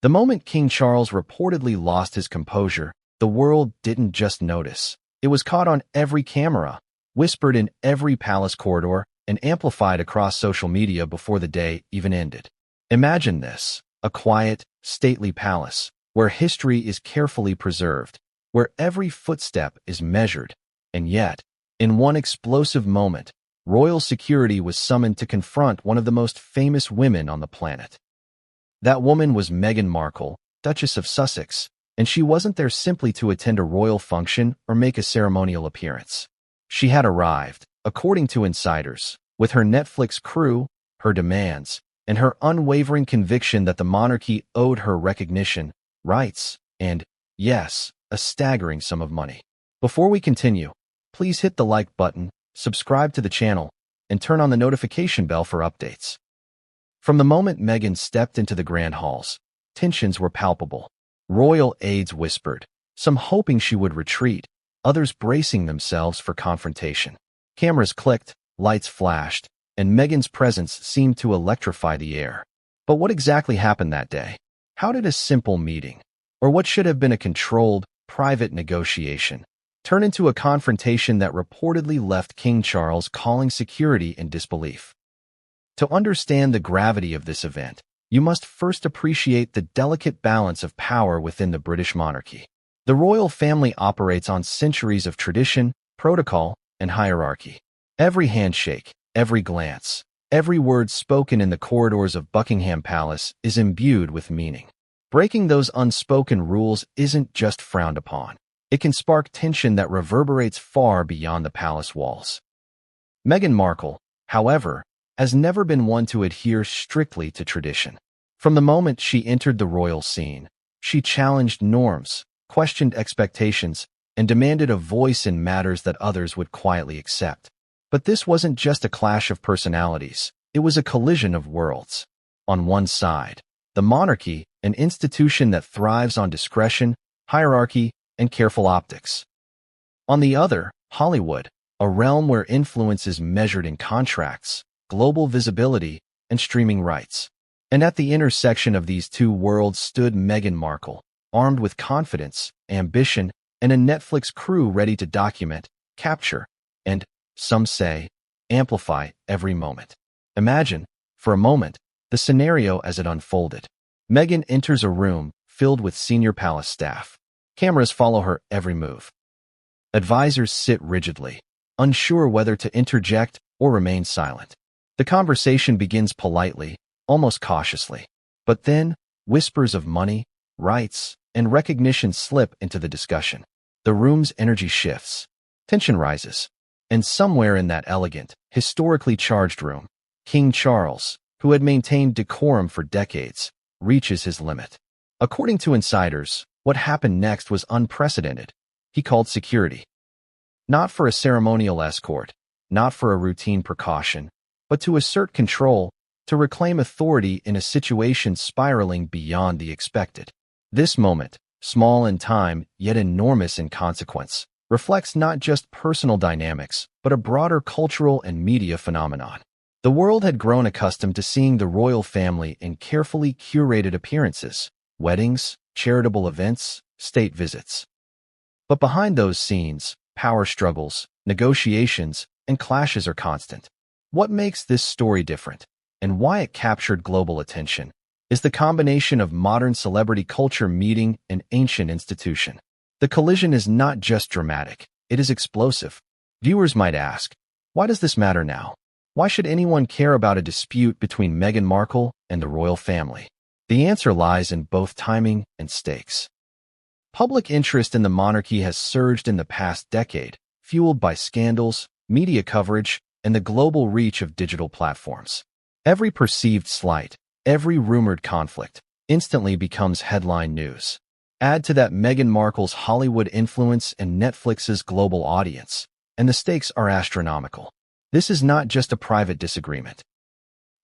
The moment King Charles reportedly lost his composure, the world didn't just notice. It was caught on every camera, whispered in every palace corridor, and amplified across social media before the day even ended. Imagine this, a quiet, stately palace, where history is carefully preserved, where every footstep is measured, and yet, in one explosive moment, royal security was summoned to confront one of the most famous women on the planet. That woman was Meghan Markle, Duchess of Sussex, and she wasn't there simply to attend a royal function or make a ceremonial appearance. She had arrived, according to insiders, with her Netflix crew, her demands, and her unwavering conviction that the monarchy owed her recognition, rights, and, yes, a staggering sum of money. Before we continue, please hit the like button, subscribe to the channel, and turn on the notification bell for updates. From the moment Meghan stepped into the grand halls, tensions were palpable. Royal aides whispered, some hoping she would retreat, others bracing themselves for confrontation. Cameras clicked, lights flashed, and Meghan's presence seemed to electrify the air. But what exactly happened that day? How did a simple meeting, or what should have been a controlled, private negotiation, turn into a confrontation that reportedly left King Charles calling security in disbelief? To understand the gravity of this event, you must first appreciate the delicate balance of power within the British monarchy. The royal family operates on centuries of tradition, protocol, and hierarchy. Every handshake, every glance, every word spoken in the corridors of Buckingham Palace is imbued with meaning. Breaking those unspoken rules isn't just frowned upon. It can spark tension that reverberates far beyond the palace walls. Meghan Markle, however, has never been one to adhere strictly to tradition. From the moment she entered the royal scene, she challenged norms, questioned expectations, and demanded a voice in matters that others would quietly accept. But this wasn't just a clash of personalities, it was a collision of worlds. On one side, the monarchy, an institution that thrives on discretion, hierarchy, and careful optics. On the other, Hollywood, a realm where influence is measured in contracts, global visibility, and streaming rights. And at the intersection of these two worlds stood Meghan Markle, armed with confidence, ambition, and a Netflix crew ready to document, capture, and, some say, amplify every moment. Imagine, for a moment, the scenario as it unfolded. Meghan enters a room filled with senior palace staff. Cameras follow her every move. Advisors sit rigidly, unsure whether to interject or remain silent. The conversation begins politely, almost cautiously. But then, whispers of money, rights, and recognition slip into the discussion. The room's energy shifts. Tension rises. And somewhere in that elegant, historically charged room, King Charles, who had maintained decorum for decades, reaches his limit. According to insiders, what happened next was unprecedented. He called security. Not for a ceremonial escort, not for a routine precaution, but to assert control, to reclaim authority in a situation spiraling beyond the expected. This moment, small in time yet enormous in consequence, reflects not just personal dynamics, but a broader cultural and media phenomenon. The world had grown accustomed to seeing the royal family in carefully curated appearances, weddings, charitable events, state visits. But behind those scenes, power struggles, negotiations, and clashes are constant. What makes this story different, and why it captured global attention, is the combination of modern celebrity culture meeting an ancient institution. The collision is not just dramatic, it is explosive. Viewers might ask, why does this matter now? Why should anyone care about a dispute between Meghan Markle and the royal family? The answer lies in both timing and stakes. Public interest in the monarchy has surged in the past decade, fueled by scandals, media coverage, and the global reach of digital platforms. Every perceived slight, every rumored conflict, instantly becomes headline news. Add to that Meghan Markle's Hollywood influence and Netflix's global audience, and the stakes are astronomical. This is not just a private disagreement.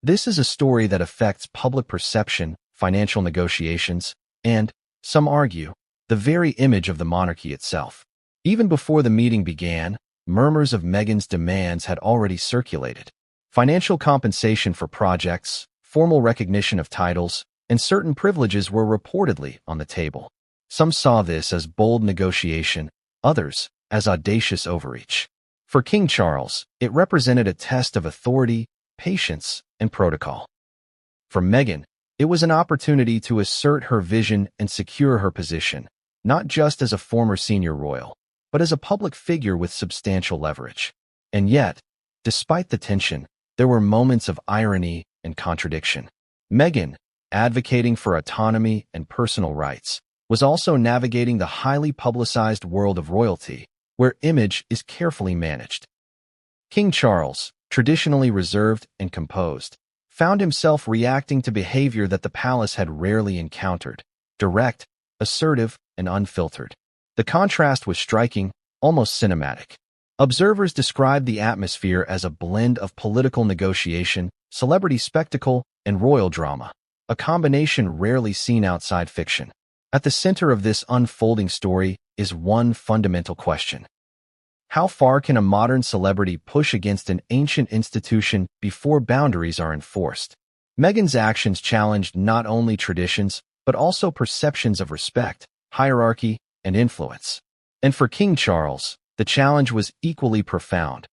This is a story that affects public perception, financial negotiations, and, some argue, the very image of the monarchy itself. Even before the meeting began, murmurs of Meghan's demands had already circulated. Financial compensation for projects, formal recognition of titles, and certain privileges were reportedly on the table. Some saw this as bold negotiation, others as audacious overreach. For King Charles, it represented a test of authority, patience, and protocol. For Meghan, it was an opportunity to assert her vision and secure her position, not just as a former senior royal, but as a public figure with substantial leverage. And yet, despite the tension, there were moments of irony and contradiction. Meghan, advocating for autonomy and personal rights, was also navigating the highly publicized world of royalty, where image is carefully managed. King Charles, traditionally reserved and composed, found himself reacting to behavior that the palace had rarely encountered: direct, assertive, and unfiltered. The contrast was striking, almost cinematic. Observers described the atmosphere as a blend of political negotiation, celebrity spectacle, and royal drama, a combination rarely seen outside fiction. At the center of this unfolding story is one fundamental question: how far can a modern celebrity push against an ancient institution before boundaries are enforced? Meghan's actions challenged not only traditions, but also perceptions of respect, hierarchy, and influence. And for King Charles, the challenge was equally profound: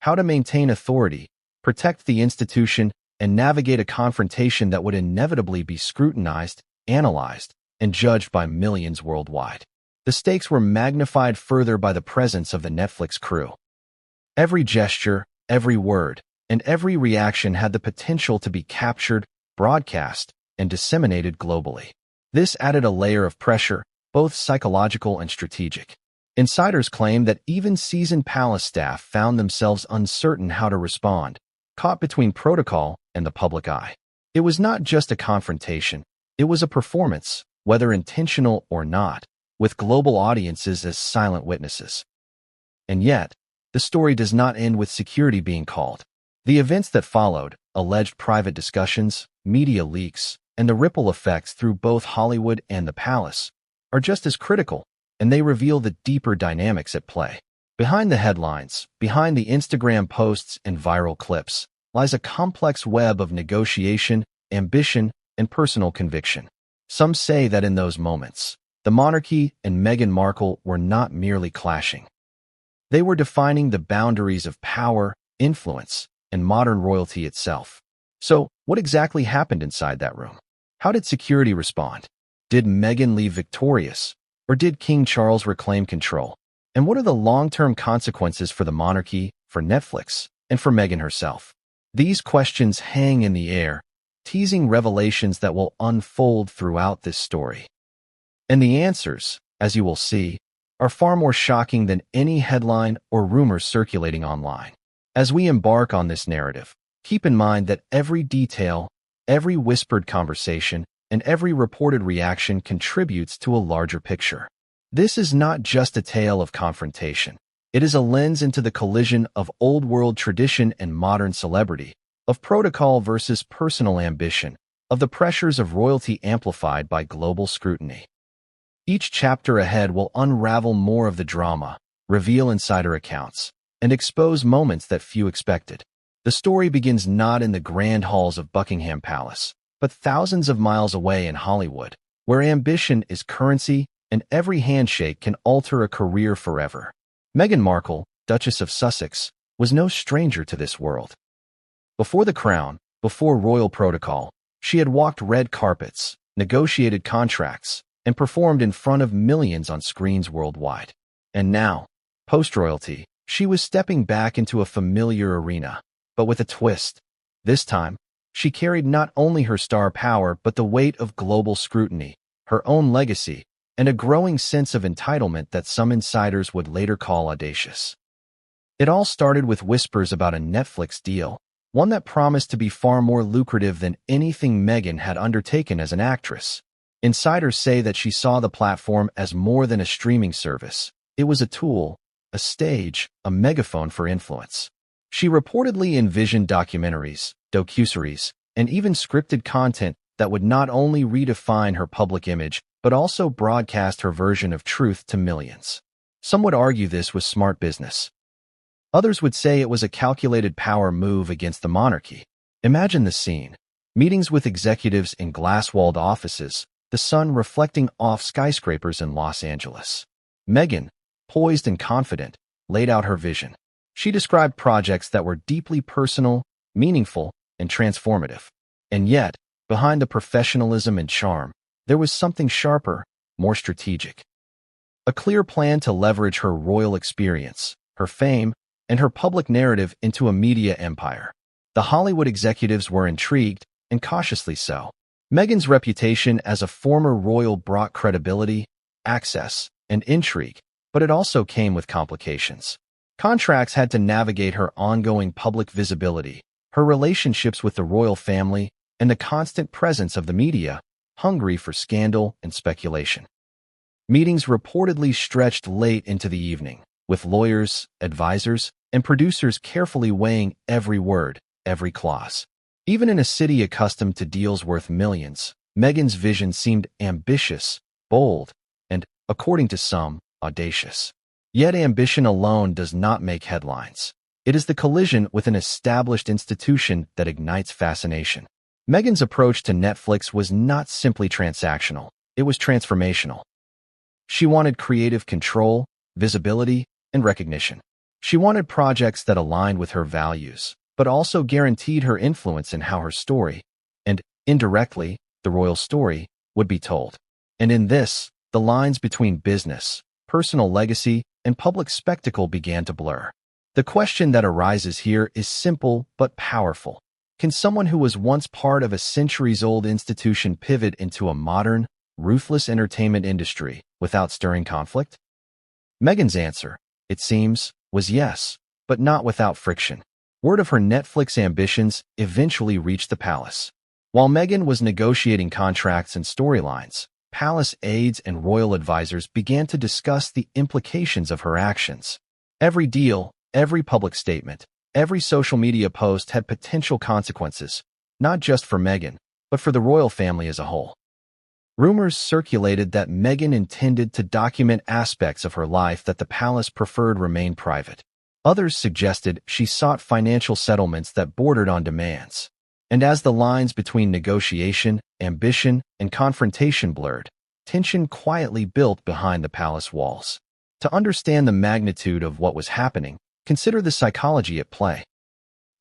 how to maintain authority, protect the institution, and navigate a confrontation that would inevitably be scrutinized, analyzed, and judged by millions worldwide. The stakes were magnified further by the presence of the Netflix crew. Every gesture, every word, and every reaction had the potential to be captured, broadcast, and disseminated globally. This added a layer of pressure, both psychological and strategic. Insiders claim that even seasoned palace staff found themselves uncertain how to respond, caught between protocol and the public eye. It was not just a confrontation, it was a performance, whether intentional or not, with global audiences as silent witnesses. And yet, the story does not end with security being called. The events that followed, alleged private discussions, media leaks, and the ripple effects through both Hollywood and the palace, are just as critical, and they reveal the deeper dynamics at play. Behind the headlines, behind the Instagram posts and viral clips, lies a complex web of negotiation, ambition, and personal conviction. Some say that in those moments, the monarchy and Meghan Markle were not merely clashing. They were defining the boundaries of power, influence, and modern royalty itself. So, what exactly happened inside that room? How did security respond? Did Meghan leave victorious, or did King Charles reclaim control? And what are the long-term consequences for the monarchy, for Netflix, and for Meghan herself? These questions hang in the air, teasing revelations that will unfold throughout this story. And the answers, as you will see, are far more shocking than any headline or rumor circulating online. As we embark on this narrative, keep in mind that every detail, every whispered conversation, and every reported reaction contributes to a larger picture. This is not just a tale of confrontation. It is a lens into the collision of old-world tradition and modern celebrity, of protocol versus personal ambition, of the pressures of royalty amplified by global scrutiny. Each chapter ahead will unravel more of the drama, reveal insider accounts, and expose moments that few expected. The story begins not in the grand halls of Buckingham Palace, but thousands of miles away in Hollywood, where ambition is currency and every handshake can alter a career forever. Meghan Markle, Duchess of Sussex, was no stranger to this world. Before the crown, before royal protocol, she had walked red carpets, negotiated contracts, and performed in front of millions on screens worldwide. And now, post-royalty, she was stepping back into a familiar arena, but with a twist. This time, she carried not only her star power but the weight of global scrutiny, her own legacy, and a growing sense of entitlement that some insiders would later call audacious. It all started with whispers about a Netflix deal, one that promised to be far more lucrative than anything Meghan had undertaken as an actress. Insiders say that she saw the platform as more than a streaming service. It was a tool, a stage, a megaphone for influence. She reportedly envisioned documentaries, docuseries, and even scripted content that would not only redefine her public image, but also broadcast her version of truth to millions. Some would argue this was smart business. Others would say it was a calculated power move against the monarchy. Imagine the scene. Meetings with executives in glass-walled offices, the sun reflecting off skyscrapers in Los Angeles. Meghan, poised and confident, laid out her vision. She described projects that were deeply personal, meaningful, and transformative. And yet, behind the professionalism and charm, there was something sharper, more strategic. A clear plan to leverage her royal experience, her fame, and her public narrative into a media empire. The Hollywood executives were intrigued, and cautiously so. Meghan's reputation as a former royal brought credibility, access, and intrigue, but it also came with complications. Contracts had to navigate her ongoing public visibility, her relationships with the royal family, and the constant presence of the media, hungry for scandal and speculation. Meetings reportedly stretched late into the evening, with lawyers, advisors, and producers carefully weighing every word, every clause. Even in a city accustomed to deals worth millions, Meghan's vision seemed ambitious, bold, and, according to some, audacious. Yet ambition alone does not make headlines. It is the collision with an established institution that ignites fascination. Meghan's approach to Netflix was not simply transactional, it was transformational. She wanted creative control, visibility, and recognition. She wanted projects that aligned with her values, but also guaranteed her influence in how her story, and, indirectly, the royal story, would be told. And in this, the lines between business, personal legacy, and public spectacle began to blur. The question that arises here is simple but powerful. Can someone who was once part of a centuries-old institution pivot into a modern, ruthless entertainment industry without stirring conflict? Meghan's answer, it seems, was yes, but not without friction. Word of her Netflix ambitions eventually reached the palace. While Meghan was negotiating contracts and storylines, palace aides and royal advisors began to discuss the implications of her actions. Every deal, every public statement, every social media post had potential consequences, not just for Meghan, but for the royal family as a whole. Rumors circulated that Meghan intended to document aspects of her life that the palace preferred remain private. Others suggested she sought financial settlements that bordered on demands. And as the lines between negotiation, ambition, and confrontation blurred, tension quietly built behind the palace walls. To understand the magnitude of what was happening, consider the psychology at play.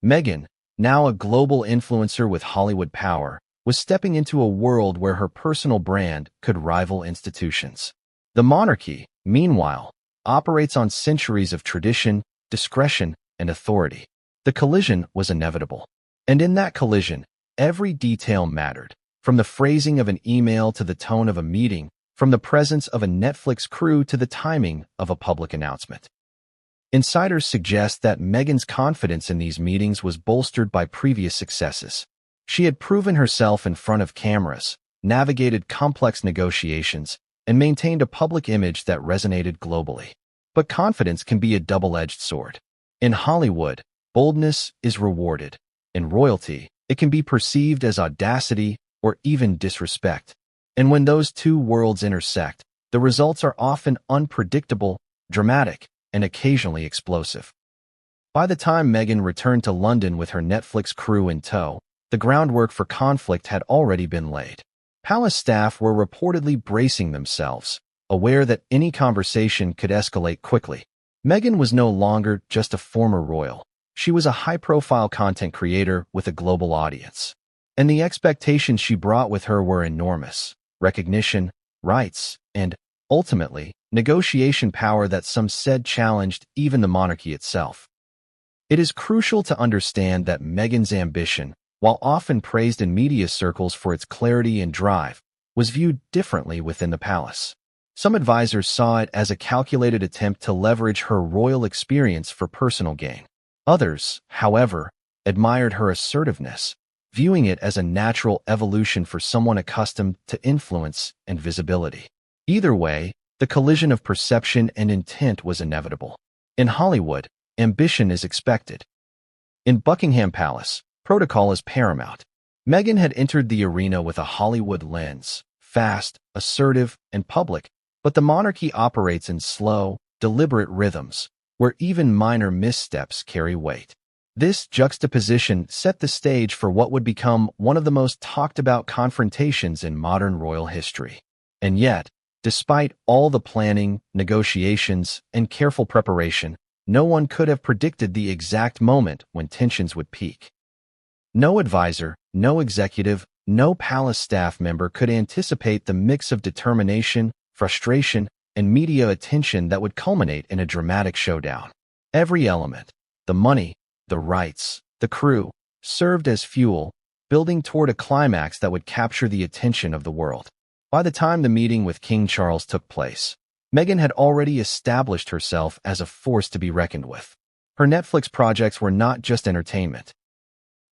Meghan, now a global influencer with Hollywood power, was stepping into a world where her personal brand could rival institutions. The monarchy, meanwhile, operates on centuries of tradition, discretion, and authority. The collision was inevitable. And in that collision, every detail mattered, from the phrasing of an email to the tone of a meeting, from the presence of a Netflix crew to the timing of a public announcement. Insiders suggest that Meghan's confidence in these meetings was bolstered by previous successes. She had proven herself in front of cameras, navigated complex negotiations, and maintained a public image that resonated globally. But confidence can be a double-edged sword. In Hollywood, boldness is rewarded. In royalty, it can be perceived as audacity or even disrespect. And when those two worlds intersect, the results are often unpredictable, dramatic, and occasionally explosive. By the time Meghan returned to London with her Netflix crew in tow, the groundwork for conflict had already been laid. Palace staff were reportedly bracing themselves, aware that any conversation could escalate quickly. Meghan was no longer just a former royal. She was a high-profile content creator with a global audience. And the expectations she brought with her were enormous: recognition, rights, and, ultimately, negotiation power that some said challenged even the monarchy itself. It is crucial to understand that Meghan's ambition, while often praised in media circles for its clarity and drive, was viewed differently within the palace. Some advisors saw it as a calculated attempt to leverage her royal experience for personal gain. Others, however, admired her assertiveness, viewing it as a natural evolution for someone accustomed to influence and visibility. Either way, the collision of perception and intent was inevitable. In Hollywood, ambition is expected. In Buckingham Palace, protocol is paramount. Meghan had entered the arena with a Hollywood lens, fast, assertive, and public, but the monarchy operates in slow, deliberate rhythms, where even minor missteps carry weight. This juxtaposition set the stage for what would become one of the most talked-about confrontations in modern royal history. And yet, despite all the planning, negotiations, and careful preparation, no one could have predicted the exact moment when tensions would peak. No advisor, no executive, no palace staff member could anticipate the mix of determination, frustration, and media attention that would culminate in a dramatic showdown. Every element, the money, the rights, the crew, served as fuel, building toward a climax that would capture the attention of the world. By the time the meeting with King Charles took place, Meghan had already established herself as a force to be reckoned with. Her Netflix projects were not just entertainment.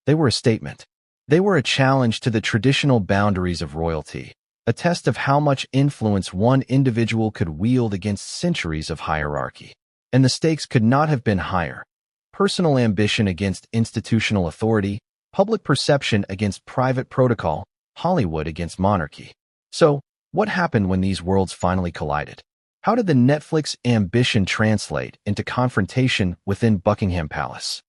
They were a statement. They were a challenge to the traditional boundaries of royalty, a test of how much influence one individual could wield against centuries of hierarchy. And the stakes could not have been higher. Personal ambition against institutional authority, public perception against private protocol, Hollywood against monarchy. So, what happened when these worlds finally collided? How did the Netflix ambition translate into confrontation within Buckingham Palace?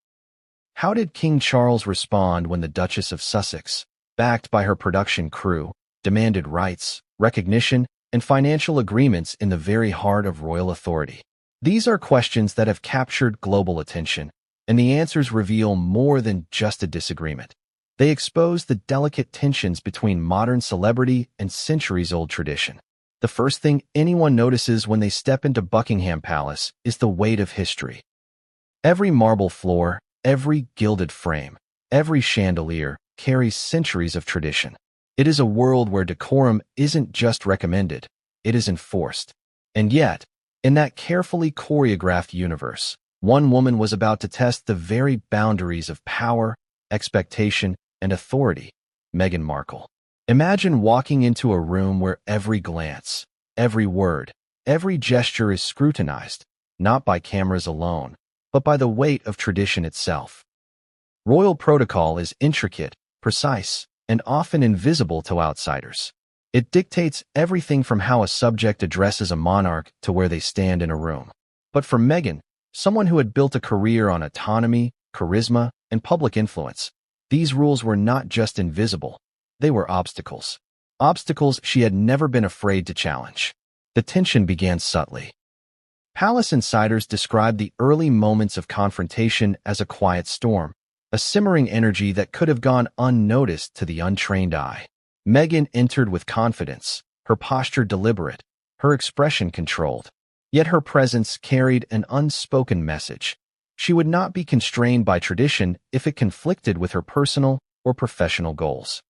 How did King Charles respond when the Duchess of Sussex, backed by her production crew, demanded rights, recognition, and financial agreements in the very heart of royal authority? These are questions that have captured global attention, and the answers reveal more than just a disagreement. They expose the delicate tensions between modern celebrity and centuries-old tradition. The first thing anyone notices when they step into Buckingham Palace is the weight of history. Every marble floor, every gilded frame, every chandelier carries centuries of tradition. It is a world where decorum isn't just recommended, it is enforced. And yet, in that carefully choreographed universe, one woman was about to test the very boundaries of power, expectation, and authority: Meghan Markle. Imagine walking into a room where every glance, every word, every gesture is scrutinized, not by cameras alone, but by the weight of tradition itself. Royal protocol is intricate, precise, and often invisible to outsiders. It dictates everything from how a subject addresses a monarch to where they stand in a room. But for Meghan, someone who had built a career on autonomy, charisma, and public influence, these rules were not just invisible, they were obstacles. Obstacles she had never been afraid to challenge. The tension began subtly. Palace insiders described the early moments of confrontation as a quiet storm, a simmering energy that could have gone unnoticed to the untrained eye. Meghan entered with confidence, her posture deliberate, her expression controlled. Yet her presence carried an unspoken message. She would not be constrained by tradition if it conflicted with her personal or professional goals.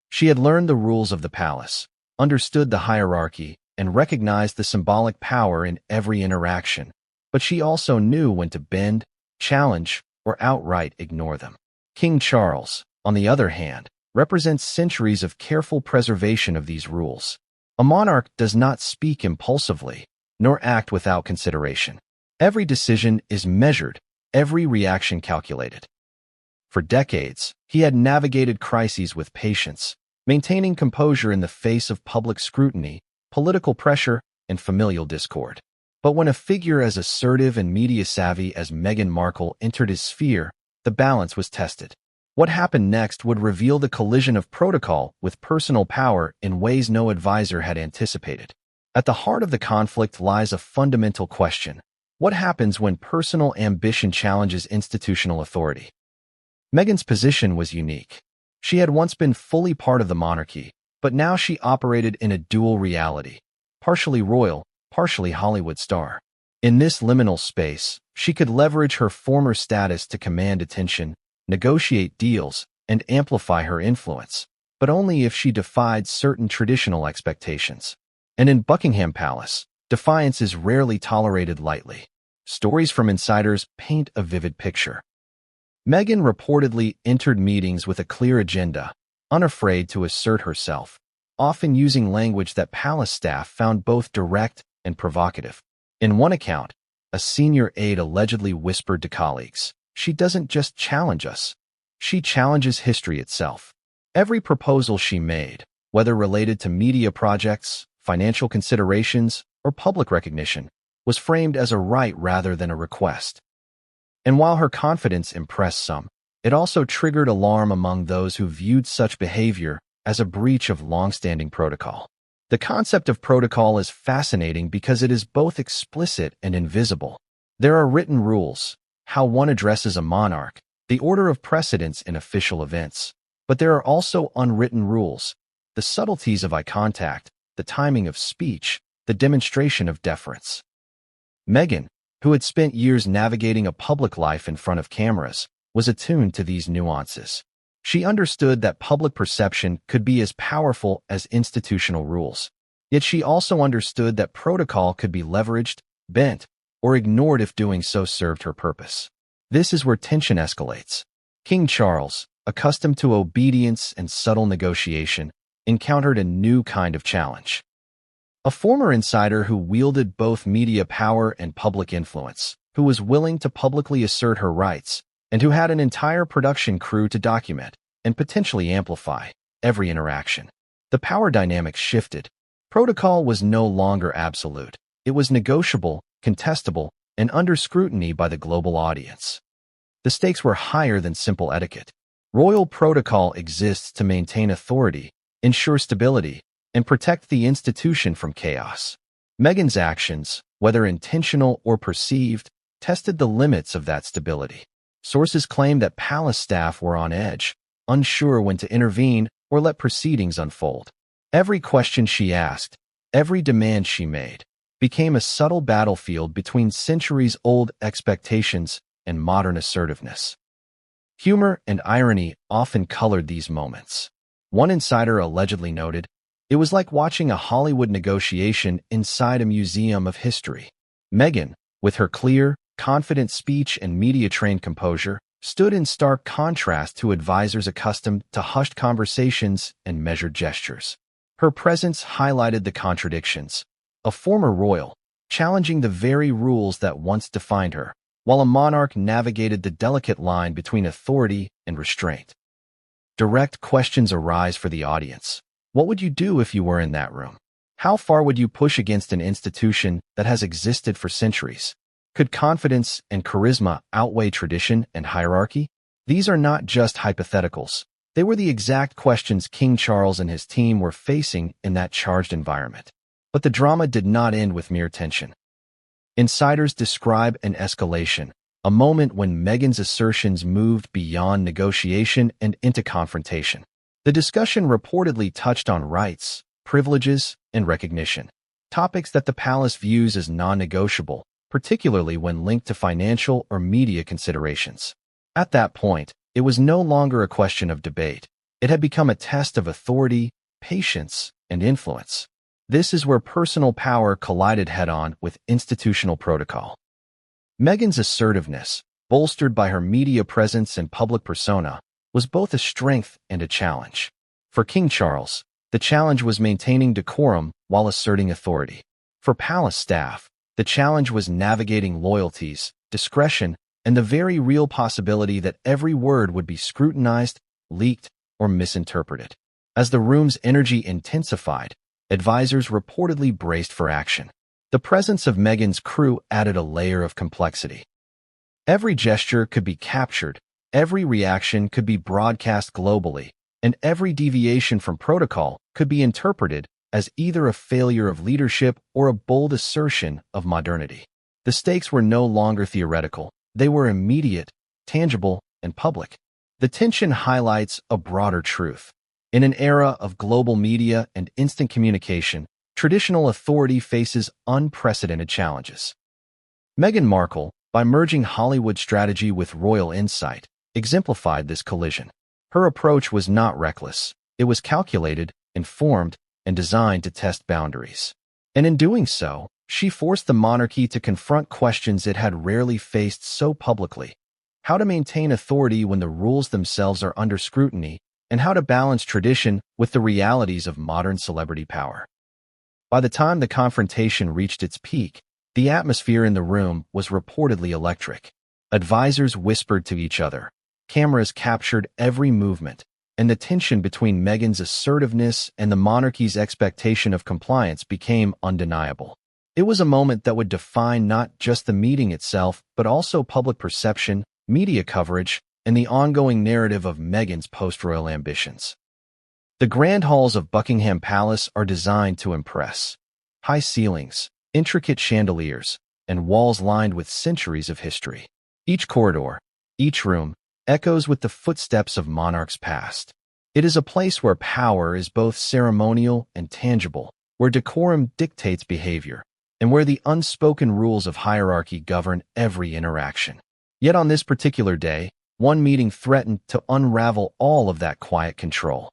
She had learned the rules of the palace, understood the hierarchy, and recognized the symbolic power in every interaction, but she also knew when to bend, challenge, or outright ignore them. King Charles, on the other hand, represents centuries of careful preservation of these rules. A monarch does not speak impulsively, nor act without consideration. Every decision is measured, every reaction calculated. For decades, he had navigated crises with patience, maintaining composure in the face of public scrutiny, political pressure, and familial discord. But when a figure as assertive and media-savvy as Meghan Markle entered his sphere, the balance was tested. What happened next would reveal the collision of protocol with personal power in ways no advisor had anticipated. At the heart of the conflict lies a fundamental question: what happens when personal ambition challenges institutional authority? Meghan's position was unique. She had once been fully part of the monarchy, but now she operated in a dual reality, partially royal, partially Hollywood star. In this liminal space, she could leverage her former status to command attention, negotiate deals, and amplify her influence, but only if she defied certain traditional expectations. And in Buckingham Palace, defiance is rarely tolerated lightly. Stories from insiders paint a vivid picture. Meghan reportedly entered meetings with a clear agenda, unafraid to assert herself, often using language that palace staff found both direct and provocative. In one account, a senior aide allegedly whispered to colleagues, "She doesn't just challenge us, she challenges history itself." Every proposal she made, whether related to media projects, financial considerations, or public recognition, was framed as a right rather than a request. And while her confidence impressed some, it also triggered alarm among those who viewed such behavior as a breach of long-standing protocol. The concept of protocol is fascinating because it is both explicit and invisible. There are written rules, how one addresses a monarch, the order of precedence in official events. But there are also unwritten rules, the subtleties of eye contact, the timing of speech, the demonstration of deference. Meghan, who had spent years navigating a public life in front of cameras, was attuned to these nuances. She understood that public perception could be as powerful as institutional rules. Yet she also understood that protocol could be leveraged, bent, or ignored if doing so served her purpose. This is where tension escalates. King Charles, accustomed to obedience and subtle negotiation, encountered a new kind of challenge. A former insider who wielded both media power and public influence, who was willing to publicly assert her rights, and who had an entire production crew to document and potentially amplify every interaction. The power dynamics shifted. Protocol was no longer absolute. It was negotiable, contestable, and under scrutiny by the global audience. The stakes were higher than simple etiquette. Royal protocol exists to maintain authority, ensure stability, and protect the institution from chaos. Meghan's actions, whether intentional or perceived, tested the limits of that stability. Sources claim that palace staff were on edge, unsure when to intervene or let proceedings unfold. Every question she asked, every demand she made, became a subtle battlefield between centuries-old expectations and modern assertiveness. Humor and irony often colored these moments. One insider allegedly noted, "It was like watching a Hollywood negotiation inside a museum of history." Meghan, with her clear, confident speech and media-trained composure, stood in stark contrast to advisors accustomed to hushed conversations and measured gestures. Her presence highlighted the contradictions. A former royal, challenging the very rules that once defined her, while a monarch navigated the delicate line between authority and restraint. Direct questions arise for the audience. What would you do if you were in that room? How far would you push against an institution that has existed for centuries? Could confidence and charisma outweigh tradition and hierarchy? These are not just hypotheticals. They were the exact questions King Charles and his team were facing in that charged environment. But the drama did not end with mere tension. Insiders describe an escalation, a moment when Meghan's assertions moved beyond negotiation and into confrontation. The discussion reportedly touched on rights, privileges, and recognition, topics that the palace views as non-negotiable, particularly when linked to financial or media considerations. At that point, it was no longer a question of debate. It had become a test of authority, patience, and influence. This is where personal power collided head-on with institutional protocol. Meghan's assertiveness, bolstered by her media presence and public persona, was both a strength and a challenge. For King Charles, the challenge was maintaining decorum while asserting authority. For palace staff, the challenge was navigating loyalties, discretion, and the very real possibility that every word would be scrutinized, leaked, or misinterpreted. As the room's energy intensified, advisors reportedly braced for action. The presence of Meghan's crew added a layer of complexity. Every gesture could be captured, every reaction could be broadcast globally, and every deviation from protocol could be interpreted as either a failure of leadership or a bold assertion of modernity. The stakes were no longer theoretical. They were immediate, tangible, and public. The tension highlights a broader truth. In an era of global media and instant communication, traditional authority faces unprecedented challenges. Meghan Markle, by merging Hollywood strategy with royal insight, exemplified this collision. Her approach was not reckless. It was calculated, informed, and designed to test boundaries. And in doing so, she forced the monarchy to confront questions it had rarely faced so publicly: how to maintain authority when the rules themselves are under scrutiny, and how to balance tradition with the realities of modern celebrity power. By the time the confrontation reached its peak, the atmosphere in the room was reportedly electric. Advisors whispered to each other. Cameras captured every movement, and the tension between Meghan's assertiveness and the monarchy's expectation of compliance became undeniable. It was a moment that would define not just the meeting itself, but also public perception, media coverage, and the ongoing narrative of Meghan's post-royal ambitions. The grand halls of Buckingham Palace are designed to impress. High ceilings, intricate chandeliers, and walls lined with centuries of history. Each corridor, each room, echoes with the footsteps of monarchs past. It is a place where power is both ceremonial and tangible, where decorum dictates behavior, and where the unspoken rules of hierarchy govern every interaction. Yet on this particular day, one meeting threatened to unravel all of that quiet control.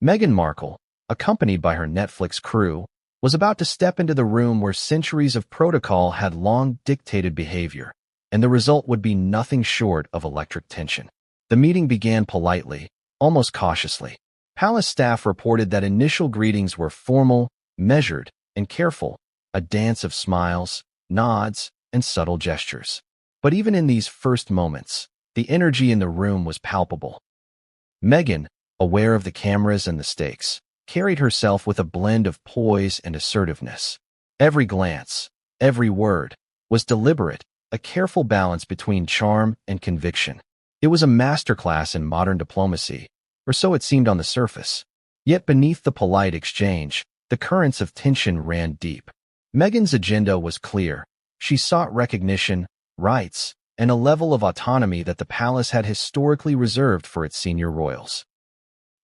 Meghan Markle, accompanied by her Netflix crew, was about to step into the room where centuries of protocol had long dictated behavior, and the result would be nothing short of electric tension. The meeting began politely, almost cautiously. Palace staff reported that initial greetings were formal, measured, and careful, a dance of smiles, nods, and subtle gestures. But even in these first moments, the energy in the room was palpable. Meghan, aware of the cameras and the stakes, carried herself with a blend of poise and assertiveness. Every glance, every word, was deliberate, a careful balance between charm and conviction. It was a masterclass in modern diplomacy, or so it seemed on the surface. Yet beneath the polite exchange, the currents of tension ran deep. Meghan's agenda was clear. She sought recognition, rights, and a level of autonomy that the palace had historically reserved for its senior royals.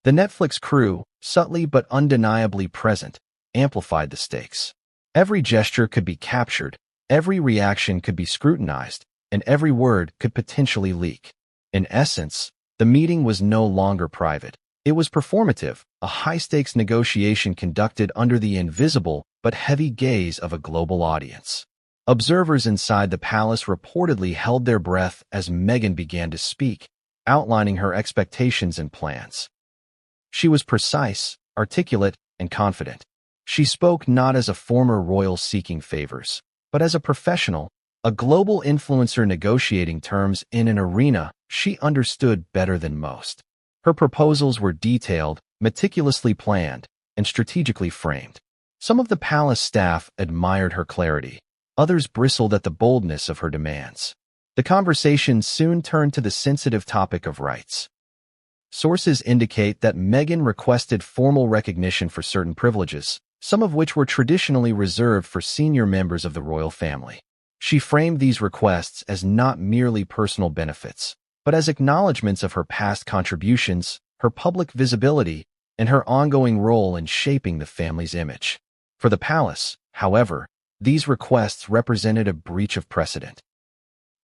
The Netflix crew, subtly but undeniably present, amplified the stakes. Every gesture could be captured, every reaction could be scrutinized, and every word could potentially leak. In essence, the meeting was no longer private. It was performative, a high-stakes negotiation conducted under the invisible but heavy gaze of a global audience. Observers inside the palace reportedly held their breath as Meghan began to speak, outlining her expectations and plans. She was precise, articulate, and confident. She spoke not as a former royal seeking favors, but as a professional, a global influencer negotiating terms in an arena she understood better than most. Her proposals were detailed, meticulously planned, and strategically framed. Some of the palace staff admired her clarity. Others bristled at the boldness of her demands. The conversation soon turned to the sensitive topic of rights. Sources indicate that Meghan requested formal recognition for certain privileges, some of which were traditionally reserved for senior members of the royal family. She framed these requests as not merely personal benefits, but as acknowledgments of her past contributions, her public visibility, and her ongoing role in shaping the family's image. For the palace, however, these requests represented a breach of precedent,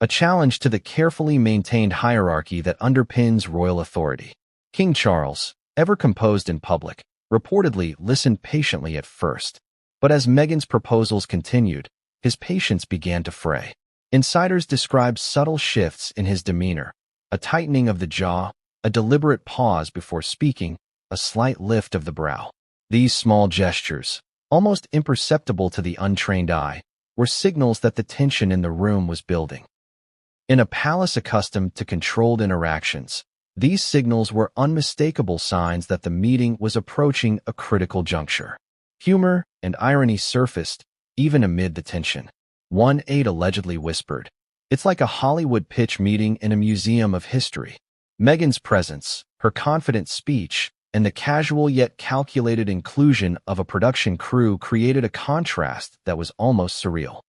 a challenge to the carefully maintained hierarchy that underpins royal authority. King Charles, ever composed in public, reportedly listened patiently at first, but as Meghan's proposals continued, his patience began to fray. Insiders described subtle shifts in his demeanor, a tightening of the jaw, a deliberate pause before speaking, a slight lift of the brow. These small gestures, almost imperceptible to the untrained eye, were signals that the tension in the room was building. In a palace accustomed to controlled interactions, these signals were unmistakable signs that the meeting was approaching a critical juncture. Humor and irony surfaced, even amid the tension. One aide allegedly whispered, "It's like a Hollywood pitch meeting in a museum of history." Meghan's presence, her confident speech, and the casual yet calculated inclusion of a production crew created a contrast that was almost surreal.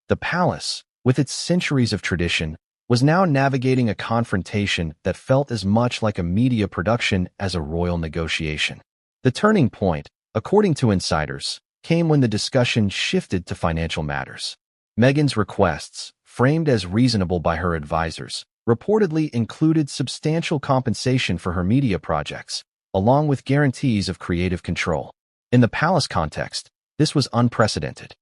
The palace, with its centuries of tradition, was now navigating a confrontation that felt as much like a media production as a royal negotiation. The turning point, according to insiders, came when the discussion shifted to financial matters. Meghan's requests, framed as reasonable by her advisors, reportedly included substantial compensation for her media projects, along with guarantees of creative control. In the palace context, this was unprecedented.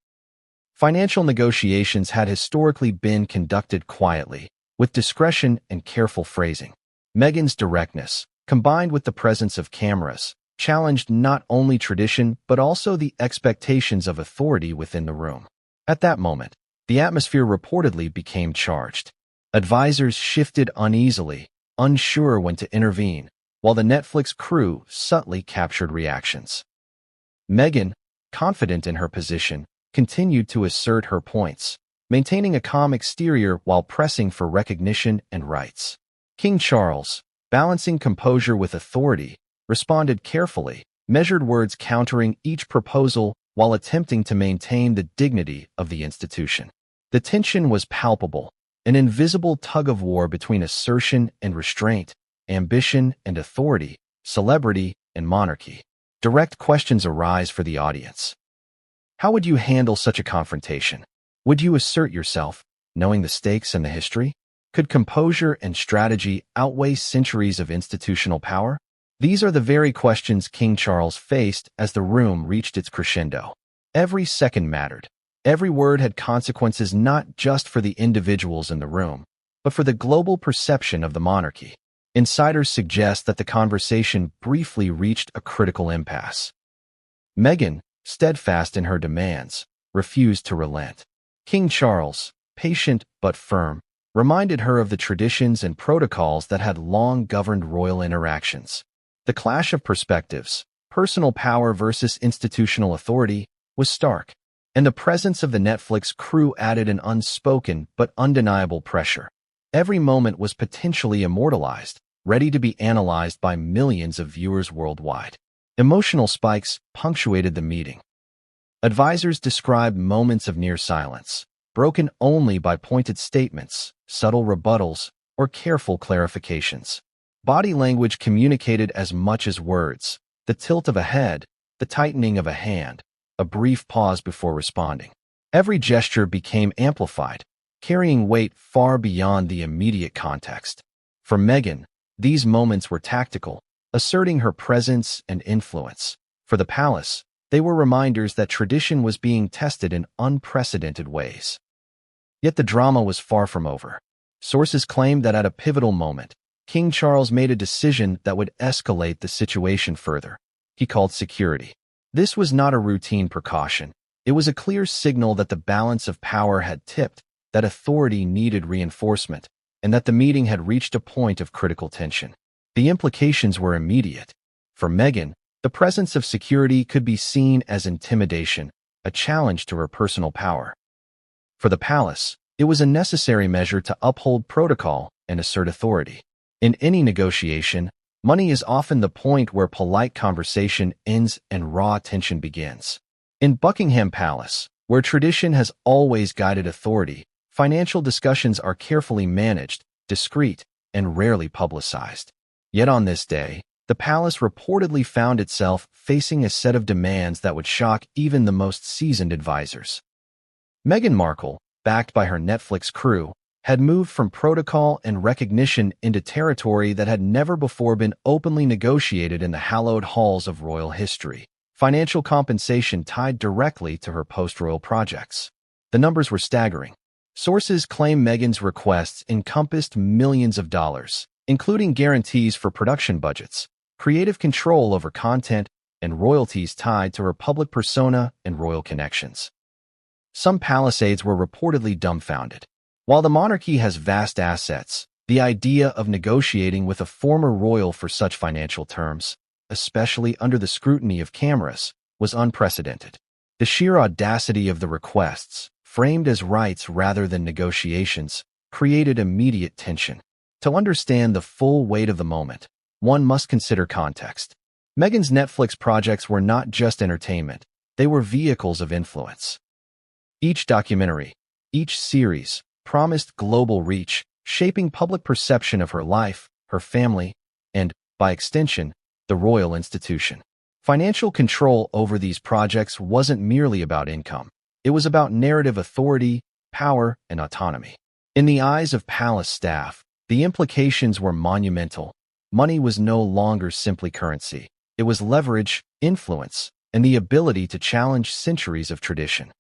Financial negotiations had historically been conducted quietly, with discretion and careful phrasing. Meghan's directness, combined with the presence of cameras, challenged not only tradition but also the expectations of authority within the room. At that moment, the atmosphere reportedly became charged. Advisors shifted uneasily, unsure when to intervene, while the Netflix crew subtly captured reactions. Meghan, confident in her position, continued to assert her points, maintaining a calm exterior while pressing for recognition and rights. King Charles, balancing composure with authority, responded carefully, measured words countering each proposal while attempting to maintain the dignity of the institution. The tension was palpable, an invisible tug-of-war between assertion and restraint, ambition and authority, celebrity and monarchy. Direct questions arise for the audience. How would you handle such a confrontation? Would you assert yourself, knowing the stakes and the history? Could composure and strategy outweigh centuries of institutional power? These are the very questions King Charles faced as the room reached its crescendo. Every second mattered. Every word had consequences not just for the individuals in the room, but for the global perception of the monarchy. Insiders suggest that the conversation briefly reached a critical impasse. Meghan, steadfast in her demands, refused to relent. King Charles, patient but firm, reminded her of the traditions and protocols that had long governed royal interactions. The clash of perspectives, personal power versus institutional authority, was stark, and the presence of the Netflix crew added an unspoken but undeniable pressure. Every moment was potentially immortalized, ready to be analyzed by millions of viewers worldwide. Emotional spikes punctuated the meeting. Advisors described moments of near silence, broken only by pointed statements, subtle rebuttals, or careful clarifications. Body language communicated as much as words, the tilt of a head, the tightening of a hand, a brief pause before responding. Every gesture became amplified, carrying weight far beyond the immediate context. For Meghan, these moments were tactical, asserting her presence and influence. For the palace, they were reminders that tradition was being tested in unprecedented ways. Yet the drama was far from over. Sources claimed that at a pivotal moment, King Charles made a decision that would escalate the situation further. He called security. This was not a routine precaution. It was a clear signal that the balance of power had tipped, that authority needed reinforcement, and that the meeting had reached a point of critical tension. The implications were immediate. For Meghan, the presence of security could be seen as intimidation, a challenge to her personal power. For the palace, it was a necessary measure to uphold protocol and assert authority. In any negotiation, money is often the point where polite conversation ends and raw tension begins. In Buckingham Palace, where tradition has always guided authority, financial discussions are carefully managed, discreet, and rarely publicized. Yet on this day, the palace reportedly found itself facing a set of demands that would shock even the most seasoned advisors. Meghan Markle, backed by her Netflix crew, had moved from protocol and recognition into territory that had never before been openly negotiated in the hallowed halls of royal history. Financial compensation tied directly to her post-royal projects. The numbers were staggering. Sources claim Meghan's requests encompassed millions of dollars, including guarantees for production budgets, creative control over content, and royalties tied to her public persona and royal connections. Some palace aides were reportedly dumbfounded. While the monarchy has vast assets, the idea of negotiating with a former royal for such financial terms, especially under the scrutiny of cameras, was unprecedented. The sheer audacity of the requests, framed as rights rather than negotiations, created immediate tension. To understand the full weight of the moment, one must consider context. Meghan's Netflix projects were not just entertainment, they were vehicles of influence. Each documentary, each series, promised global reach, shaping public perception of her life, her family, and, by extension, the royal institution. Financial control over these projects wasn't merely about income. It was about narrative authority, power, and autonomy. In the eyes of palace staff, the implications were monumental. Money was no longer simply currency. It was leverage, influence, and the ability to challenge centuries of tradition.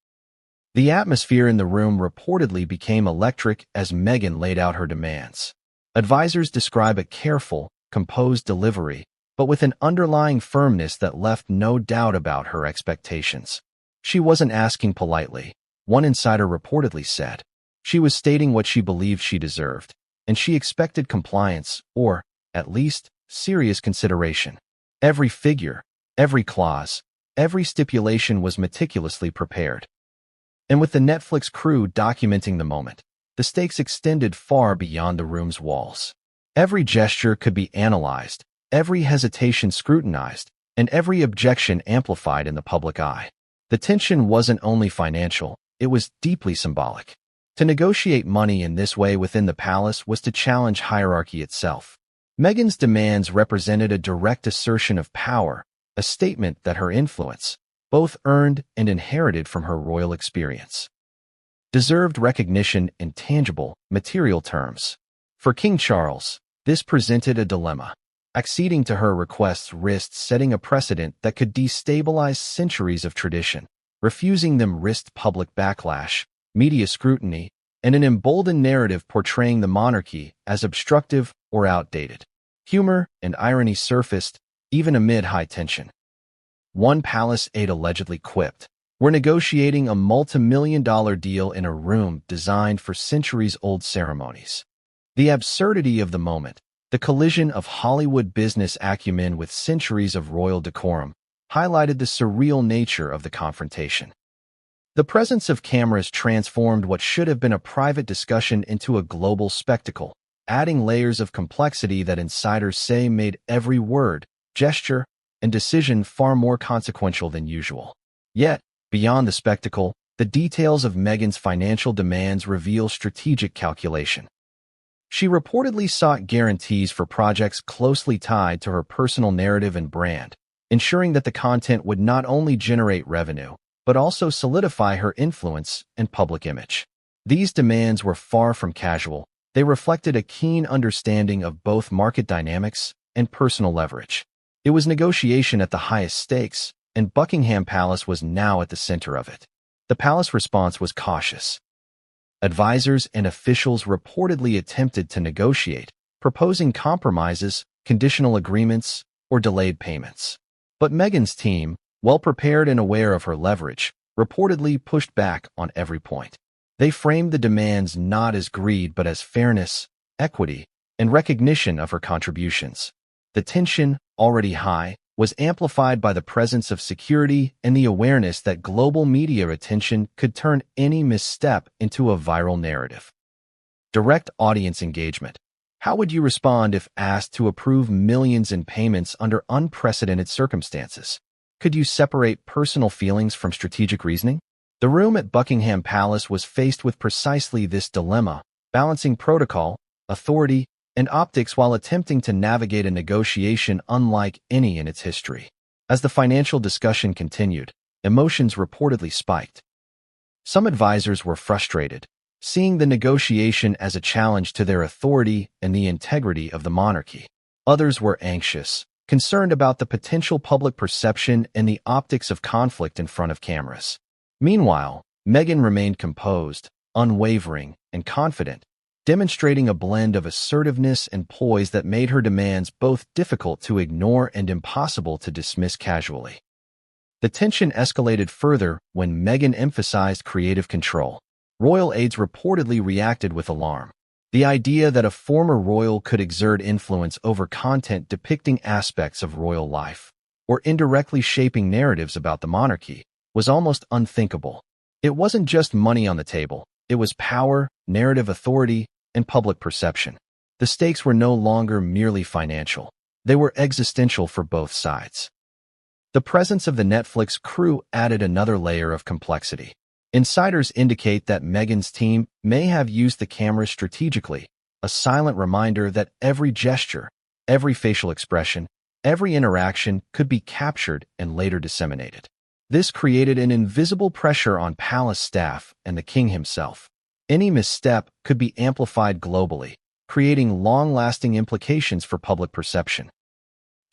The atmosphere in the room reportedly became electric as Meghan laid out her demands. Advisors describe a careful, composed delivery, but with an underlying firmness that left no doubt about her expectations. She wasn't asking politely, one insider reportedly said. She was stating what she believed she deserved, and she expected compliance, or, at least, serious consideration. Every figure, every clause, every stipulation was meticulously prepared. And with the Netflix crew documenting the moment, the stakes extended far beyond the room's walls. Every gesture could be analyzed, every hesitation scrutinized, and every objection amplified in the public eye. The tension wasn't only financial, it was deeply symbolic. To negotiate money in this way within the palace was to challenge hierarchy itself. Meghan's demands represented a direct assertion of power, a statement that her influence, both earned and inherited from her royal experience, deserved recognition in tangible, material terms. For King Charles, this presented a dilemma. Acceding to her requests risked setting a precedent that could destabilize centuries of tradition. Refusing them risked public backlash, media scrutiny, and an emboldened narrative portraying the monarchy as obstructive or outdated. Humor and irony surfaced, even amid high tension. One palace aide allegedly quipped, "We're negotiating a multi-million-dollar deal in a room designed for centuries-old ceremonies." The absurdity of the moment, the collision of Hollywood business acumen with centuries of royal decorum, highlighted the surreal nature of the confrontation. The presence of cameras transformed what should have been a private discussion into a global spectacle, adding layers of complexity that insiders say made every word, gesture, and decision far more consequential than usual. Yet, beyond the spectacle, the details of Meghan's financial demands reveal strategic calculation. She reportedly sought guarantees for projects closely tied to her personal narrative and brand, ensuring that the content would not only generate revenue, but also solidify her influence and public image. These demands were far from casual. They reflected a keen understanding of both market dynamics and personal leverage. It was negotiation at the highest stakes, and Buckingham Palace was now at the center of it. The palace response was cautious. Advisors and officials reportedly attempted to negotiate, proposing compromises, conditional agreements, or delayed payments. But Meghan's team, well prepared and aware of her leverage, reportedly pushed back on every point. They framed the demands not as greed but as fairness, equity, and recognition of her contributions. The tension, already high, was amplified by the presence of security and the awareness that global media attention could turn any misstep into a viral narrative. Direct audience engagement. How would you respond if asked to approve millions in payments under unprecedented circumstances? Could you separate personal feelings from strategic reasoning? The room at Buckingham Palace was faced with precisely this dilemma, balancing protocol, authority, and optics while attempting to navigate a negotiation unlike any in its history. As the financial discussion continued, emotions reportedly spiked. Some advisors were frustrated, seeing the negotiation as a challenge to their authority and the integrity of the monarchy. Others were anxious, concerned about the potential public perception and the optics of conflict in front of cameras. Meanwhile, Meghan remained composed, unwavering, and confident, demonstrating a blend of assertiveness and poise that made her demands both difficult to ignore and impossible to dismiss casually. The tension escalated further when Meghan emphasized creative control. Royal aides reportedly reacted with alarm. The idea that a former royal could exert influence over content depicting aspects of royal life, or indirectly shaping narratives about the monarchy, was almost unthinkable. It wasn't just money on the table, it was power, narrative authority, and public perception. The stakes were no longer merely financial. They were existential for both sides. The presence of the Netflix crew added another layer of complexity. Insiders indicate that Meghan's team may have used the cameras strategically, a silent reminder that every gesture, every facial expression, every interaction could be captured and later disseminated. This created an invisible pressure on palace staff and the king himself. Any misstep could be amplified globally, creating long-lasting implications for public perception.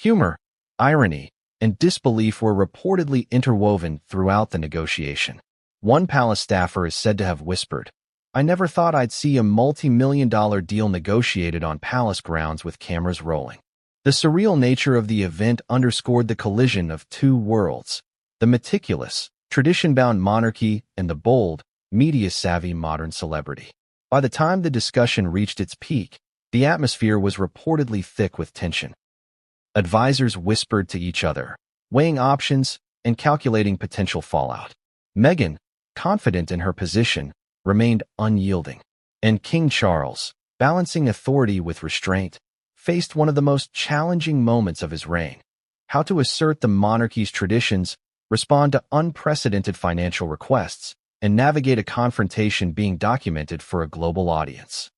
Humor, irony, and disbelief were reportedly interwoven throughout the negotiation. One palace staffer is said to have whispered, "I never thought I'd see a multi-million-dollar deal negotiated on palace grounds with cameras rolling." The surreal nature of the event underscored the collision of two worlds, the meticulous, tradition-bound monarchy and the bold, media-savvy modern celebrity. By the time the discussion reached its peak, the atmosphere was reportedly thick with tension. Advisors whispered to each other, weighing options and calculating potential fallout. Meghan, confident in her position, remained unyielding. And King Charles, balancing authority with restraint, faced one of the most challenging moments of his reign: how to assert the monarchy's traditions, respond to unprecedented financial requests, and navigate a confrontation being documented for a global audience.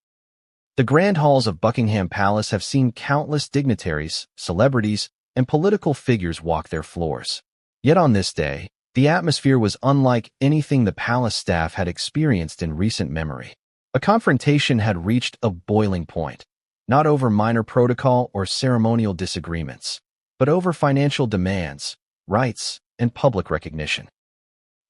The grand halls of Buckingham Palace have seen countless dignitaries, celebrities, and political figures walk their floors. Yet on this day, the atmosphere was unlike anything the palace staff had experienced in recent memory. A confrontation had reached a boiling point, not over minor protocol or ceremonial disagreements, but over financial demands, rights, and public recognition.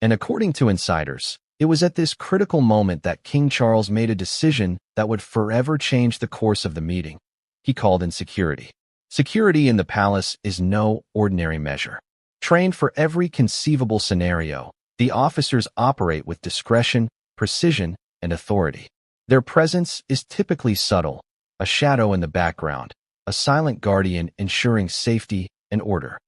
And according to insiders, it was at this critical moment that King Charles made a decision that would forever change the course of the meeting. He called in security. Security in the palace is no ordinary measure. Trained for every conceivable scenario, the officers operate with discretion, precision, and authority. Their presence is typically subtle, a shadow in the background, a silent guardian ensuring safety and order.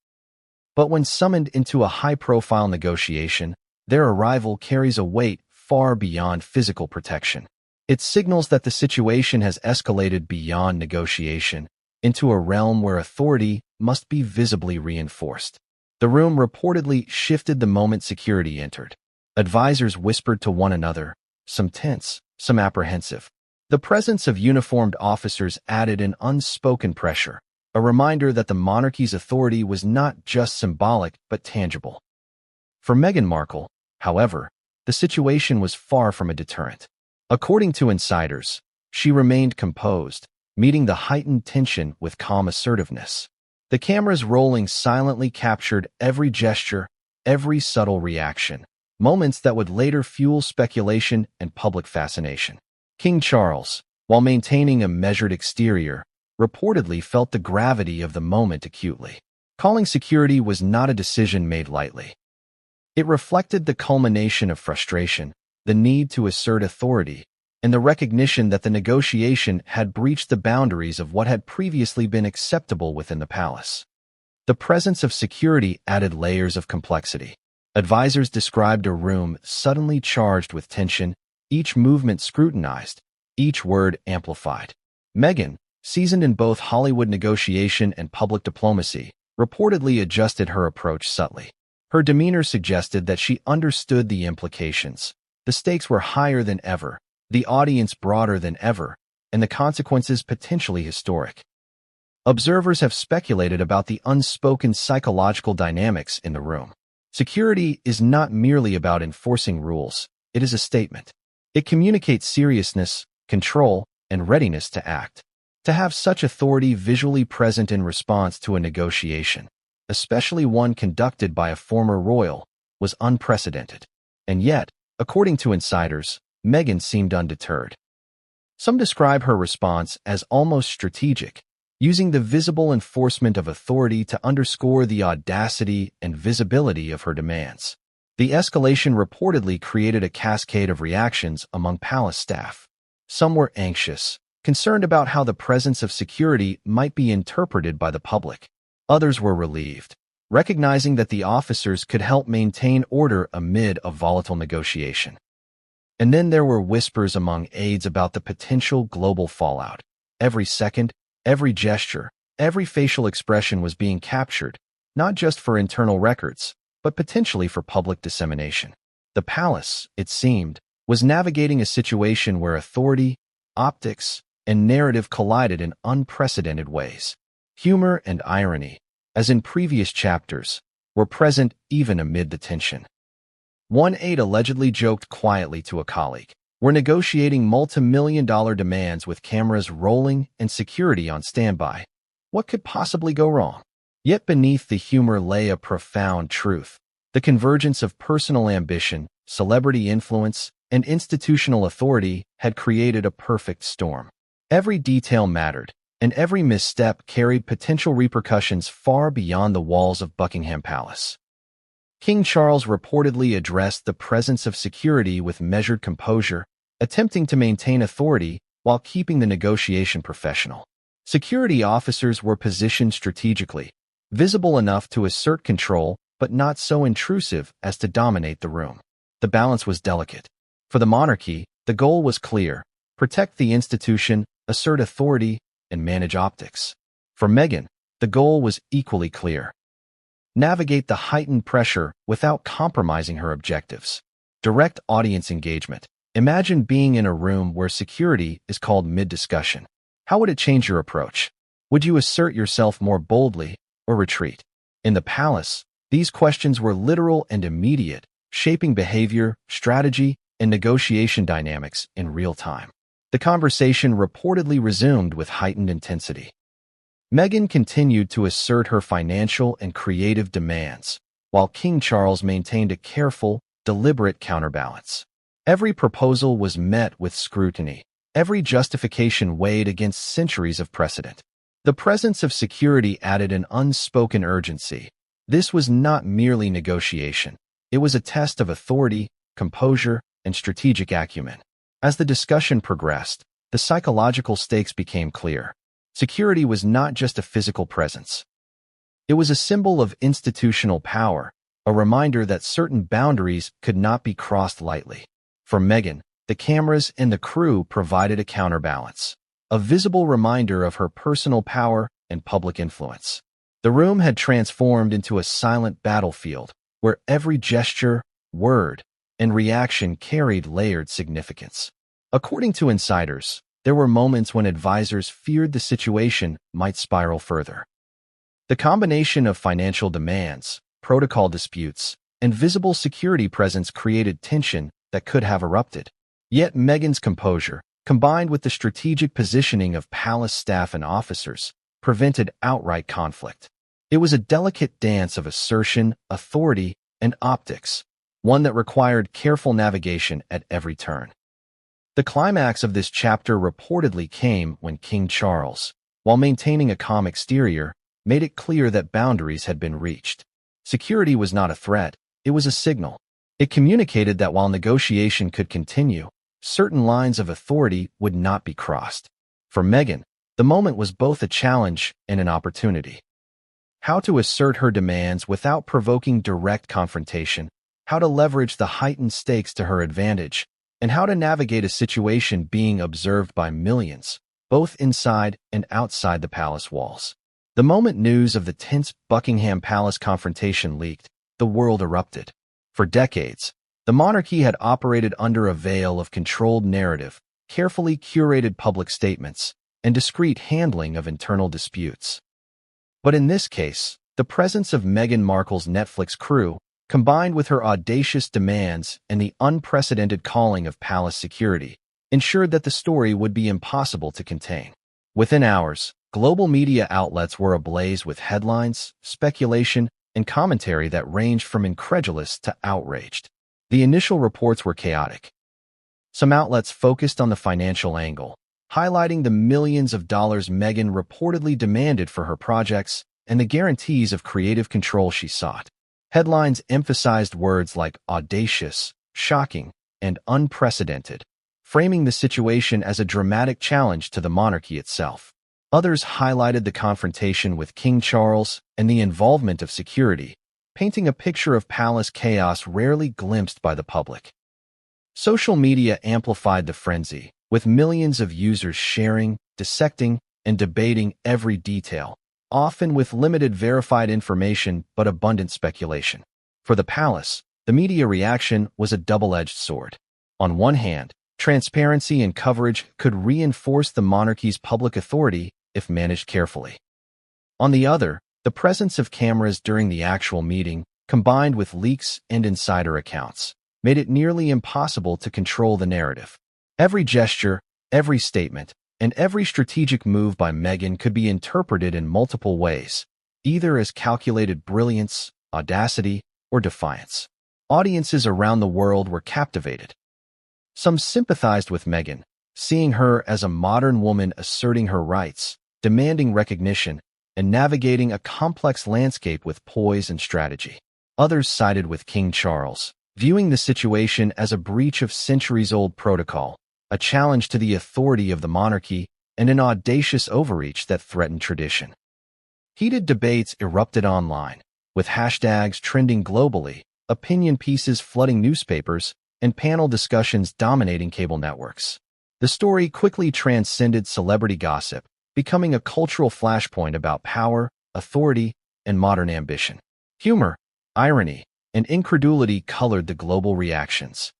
But when summoned into a high-profile negotiation, their arrival carries a weight far beyond physical protection. It signals that the situation has escalated beyond negotiation into a realm where authority must be visibly reinforced. The room reportedly shifted the moment security entered. Advisors whispered to one another, some tense, some apprehensive. The presence of uniformed officers added an unspoken pressure, a reminder that the monarchy's authority was not just symbolic but tangible. For Meghan Markle, however, the situation was far from a deterrent. According to insiders, she remained composed, meeting the heightened tension with calm assertiveness. The cameras rolling silently captured every gesture, every subtle reaction, moments that would later fuel speculation and public fascination. King Charles, while maintaining a measured exterior, reportedly felt the gravity of the moment acutely. Calling security was not a decision made lightly. It reflected the culmination of frustration, the need to assert authority, and the recognition that the negotiation had breached the boundaries of what had previously been acceptable within the palace. The presence of security added layers of complexity. Advisors described a room suddenly charged with tension, each movement scrutinized, each word amplified. Meghan, seasoned in both Hollywood negotiation and public diplomacy, reportedly adjusted her approach subtly. Her demeanor suggested that she understood the implications. The stakes were higher than ever, the audience broader than ever, and the consequences potentially historic. Observers have speculated about the unspoken psychological dynamics in the room. Security is not merely about enforcing rules, it is a statement. It communicates seriousness, control, and readiness to act. To have such authority visually present in response to a negotiation, especially one conducted by a former royal, was unprecedented. And yet, according to insiders, Meghan seemed undeterred. Some describe her response as almost strategic, using the visible enforcement of authority to underscore the audacity and visibility of her demands. The escalation reportedly created a cascade of reactions among palace staff. Some were anxious, concerned about how the presence of security might be interpreted by the public. Others were relieved, recognizing that the officers could help maintain order amid a volatile negotiation. And then there were whispers among aides about the potential global fallout. Every second, every gesture, every facial expression was being captured, not just for internal records, but potentially for public dissemination. The palace, it seemed, was navigating a situation where authority, optics, and narrative collided in unprecedented ways. Humor and irony, as in previous chapters, were present even amid the tension. One aide allegedly joked quietly to a colleague, "We're negotiating multi-million-dollar demands with cameras rolling and security on standby. What could possibly go wrong?" Yet beneath the humor lay a profound truth. The convergence of personal ambition, celebrity influence, and institutional authority had created a perfect storm. Every detail mattered, and every misstep carried potential repercussions far beyond the walls of Buckingham Palace. King Charles reportedly addressed the presence of security with measured composure, attempting to maintain authority while keeping the negotiation professional. Security officers were positioned strategically, visible enough to assert control but not so intrusive as to dominate the room. the balance was delicate. For the monarchy, the goal was clear: protect the institution, assert authority, and manage optics. For Meghan, the goal was equally clear: navigate the heightened pressure without compromising her objectives. Direct audience engagement. Imagine being in a room where security is called mid-discussion. How would it change your approach? Would you assert yourself more boldly or retreat? In the palace, these questions were literal and immediate, shaping behavior, strategy, and negotiation dynamics in real time. The conversation reportedly resumed with heightened intensity. Meghan continued to assert her financial and creative demands, while King Charles maintained a careful, deliberate counterbalance. Every proposal was met with scrutiny. Every justification weighed against centuries of precedent. The presence of security added an unspoken urgency. This was not merely negotiation. It was a test of authority, composure, and strategic acumen. As the discussion progressed, the psychological stakes became clear. Security was not just a physical presence. It was a symbol of institutional power, a reminder that certain boundaries could not be crossed lightly. For Meghan, the cameras and the crew provided a counterbalance, a visible reminder of her personal power and public influence. The room had transformed into a silent battlefield, where every gesture, word, and reaction carried layered significance. According to insiders, there were moments when advisors feared the situation might spiral further. The combination of financial demands, protocol disputes, and visible security presence created tension that could have erupted. Yet Meghan's composure, combined with the strategic positioning of palace staff and officers, prevented outright conflict. It was a delicate dance of assertion, authority, and optics, one that required careful navigation at every turn. The climax of this chapter reportedly came when King Charles, while maintaining a calm exterior, made it clear that boundaries had been reached. Security was not a threat, it was a signal. It communicated that while negotiation could continue, certain lines of authority would not be crossed. For Meghan, the moment was both a challenge and an opportunity. How to assert her demands without provoking direct confrontation, how to leverage the heightened stakes to her advantage, and how to navigate a situation being observed by millions, both inside and outside the palace walls. The moment news of the tense Buckingham Palace confrontation leaked, the world erupted. For decades, the monarchy had operated under a veil of controlled narrative, carefully curated public statements, and discreet handling of internal disputes. But in this case, the presence of Meghan Markle's Netflix crew, combined with her audacious demands and the unprecedented calling of palace security, ensured that the story would be impossible to contain. Within hours, global media outlets were ablaze with headlines, speculation, and commentary that ranged from incredulous to outraged. The initial reports were chaotic. Some outlets focused on the financial angle, highlighting the millions of dollars Meghan reportedly demanded for her projects and the guarantees of creative control she sought. Headlines emphasized words like audacious, shocking, and unprecedented, framing the situation as a dramatic challenge to the monarchy itself. Others highlighted the confrontation with King Charles and the involvement of security, painting a picture of palace chaos rarely glimpsed by the public. Social media amplified the frenzy, with millions of users sharing, dissecting, and debating every detail, often with limited verified information but abundant speculation. For the palace, the media reaction was a double-edged sword. On one hand, transparency and coverage could reinforce the monarchy's public authority if managed carefully. On the other, the presence of cameras during the actual meeting, combined with leaks and insider accounts, made it nearly impossible to control the narrative. Every gesture, every statement, and every strategic move by Meghan could be interpreted in multiple ways, either as calculated brilliance, audacity, or defiance. Audiences around the world were captivated. Some sympathized with Meghan, seeing her as a modern woman asserting her rights, demanding recognition, and navigating a complex landscape with poise and strategy. Others sided with King Charles, viewing the situation as a breach of centuries-old protocol, a challenge to the authority of the monarchy, and an audacious overreach that threatened tradition. Heated debates erupted online, with hashtags trending globally, opinion pieces flooding newspapers, and panel discussions dominating cable networks. The story quickly transcended celebrity gossip, becoming a cultural flashpoint about power, authority, and modern ambition. Humor, irony, and incredulity colored the global reactions.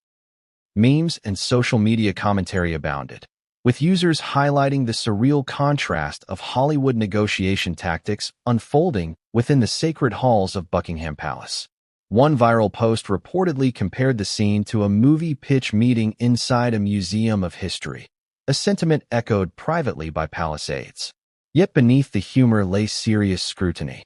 Memes and social media commentary abounded, with users highlighting the surreal contrast of Hollywood negotiation tactics unfolding within the sacred halls of Buckingham Palace. One viral post reportedly compared the scene to a movie pitch meeting inside a museum of history, a sentiment echoed privately by palace aides. Yet beneath the humor lay serious scrutiny.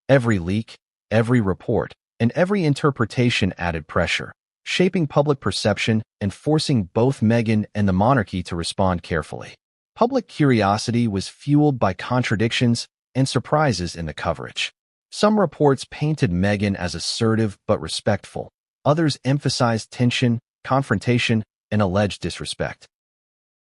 Every leak, every report, and every interpretation added pressure, shaping public perception and forcing both Meghan and the monarchy to respond carefully. Public curiosity was fueled by contradictions and surprises in the coverage. Some reports painted Meghan as assertive but respectful. Others emphasized tension, confrontation, and alleged disrespect.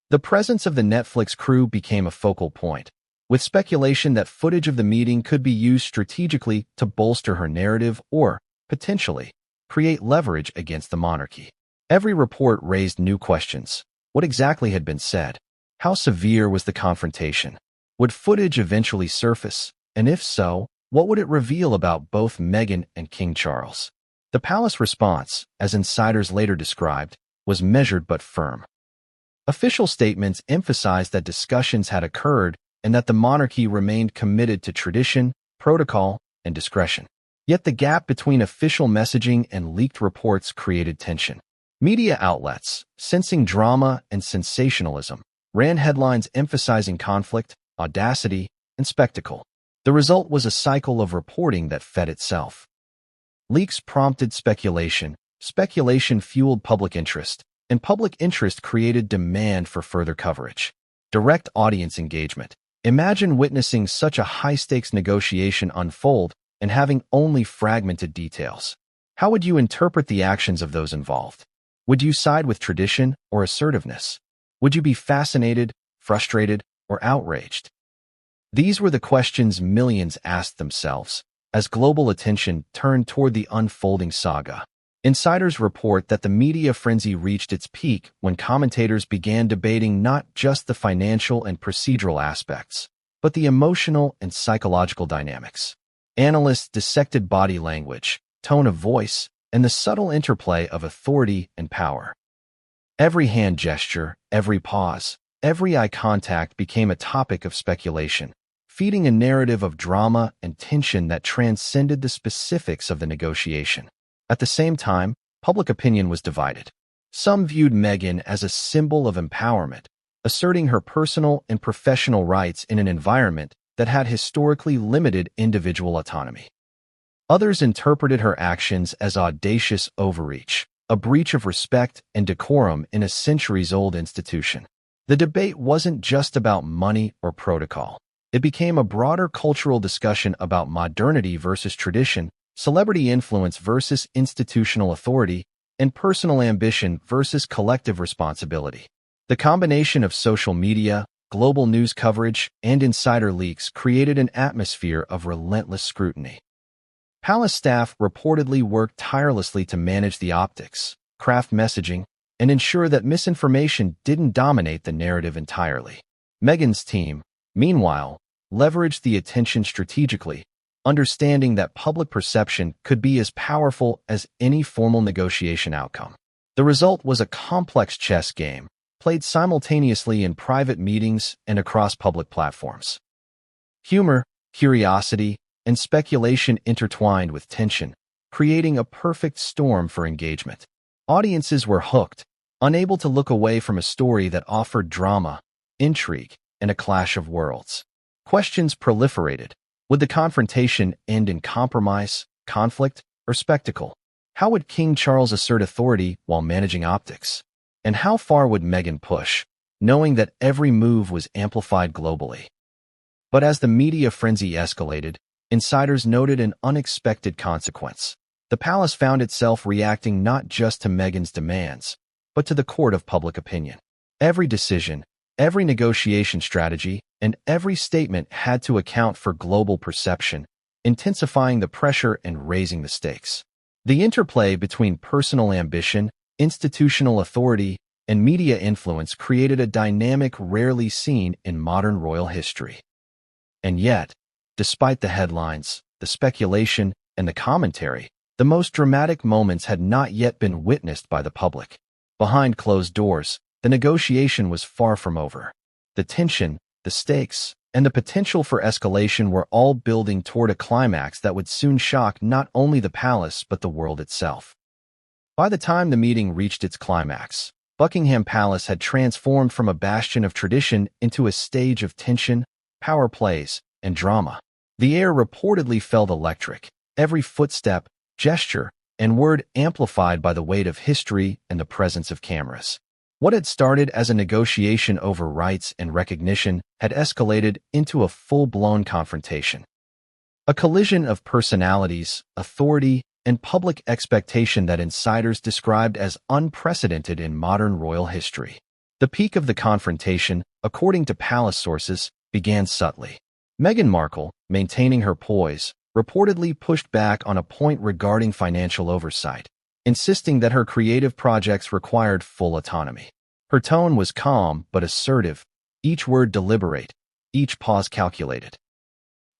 The presence of the Netflix crew became a focal point, with speculation that footage of the meeting could be used strategically to bolster her narrative or, potentially, create leverage against the monarchy. Every report raised new questions. What exactly had been said? How severe was the confrontation? Would footage eventually surface? And if so, what would it reveal about both Meghan and King Charles? The palace response, as insiders later described, was measured but firm. Official statements emphasized that discussions had occurred and that the monarchy remained committed to tradition, protocol, and discretion. Yet the gap between official messaging and leaked reports created tension. Media outlets, sensing drama and sensationalism, ran headlines emphasizing conflict, audacity, and spectacle. The result was a cycle of reporting that fed itself. Leaks prompted speculation, speculation fueled public interest, and public interest created demand for further coverage. Direct audience engagement. Imagine witnessing such a high-stakes negotiation unfold and having only fragmented details. How would you interpret the actions of those involved? Would you side with tradition or assertiveness? Would you be fascinated, frustrated, or outraged? These were the questions millions asked themselves as global attention turned toward the unfolding saga. Insiders report that the media frenzy reached its peak when commentators began debating not just the financial and procedural aspects, but the emotional and psychological dynamics. Analysts dissected body language, tone of voice, and the subtle interplay of authority and power. Every hand gesture, every pause, every eye contact became a topic of speculation, feeding a narrative of drama and tension that transcended the specifics of the negotiation. At the same time, public opinion was divided. Some viewed Meghan as a symbol of empowerment, asserting her personal and professional rights in an environment that had historically limited individual autonomy. Others interpreted her actions as audacious overreach, a breach of respect and decorum in a centuries-old institution. The debate wasn't just about money or protocol. It became a broader cultural discussion about modernity versus tradition, celebrity influence versus institutional authority, and personal ambition versus collective responsibility. The combination of social media, global news coverage, and insider leaks created an atmosphere of relentless scrutiny. Palace staff reportedly worked tirelessly to manage the optics, craft messaging, and ensure that misinformation didn't dominate the narrative entirely. Meghan's team, meanwhile, leveraged the attention strategically, understanding that public perception could be as powerful as any formal negotiation outcome. The result was a complex chess game, played simultaneously in private meetings and across public platforms. Humor, curiosity, and speculation intertwined with tension, creating a perfect storm for engagement. Audiences were hooked, unable to look away from a story that offered drama, intrigue, and a clash of worlds. Questions proliferated. Would the confrontation end in compromise, conflict, or spectacle? How would King Charles assert authority while managing optics? And how far would Meghan push, knowing that every move was amplified globally? But as the media frenzy escalated, insiders noted an unexpected consequence. The palace found itself reacting not just to Meghan's demands, but to the court of public opinion. Every decision, every negotiation strategy, and every statement had to account for global perception, intensifying the pressure and raising the stakes. The interplay between personal ambition, institutional authority, and media influence created a dynamic rarely seen in modern royal history. And yet, despite the headlines, the speculation, and the commentary, the most dramatic moments had not yet been witnessed by the public. Behind closed doors, the negotiation was far from over. The tension, the stakes, and the potential for escalation were all building toward a climax that would soon shock not only the palace but the world itself. By the time the meeting reached its climax, Buckingham Palace had transformed from a bastion of tradition into a stage of tension, power plays, and drama. The air reportedly felt electric, every footstep, gesture, and word amplified by the weight of history and the presence of cameras. What had started as a negotiation over rights and recognition had escalated into a full-blown confrontation. A collision of personalities, authority, and public expectation that insiders described as unprecedented in modern royal history. The peak of the confrontation, according to palace sources, began subtly. Meghan Markle, maintaining her poise, reportedly pushed back on a point regarding financial oversight, insisting that her creative projects required full autonomy. Her tone was calm but assertive, each word deliberate, each pause calculated.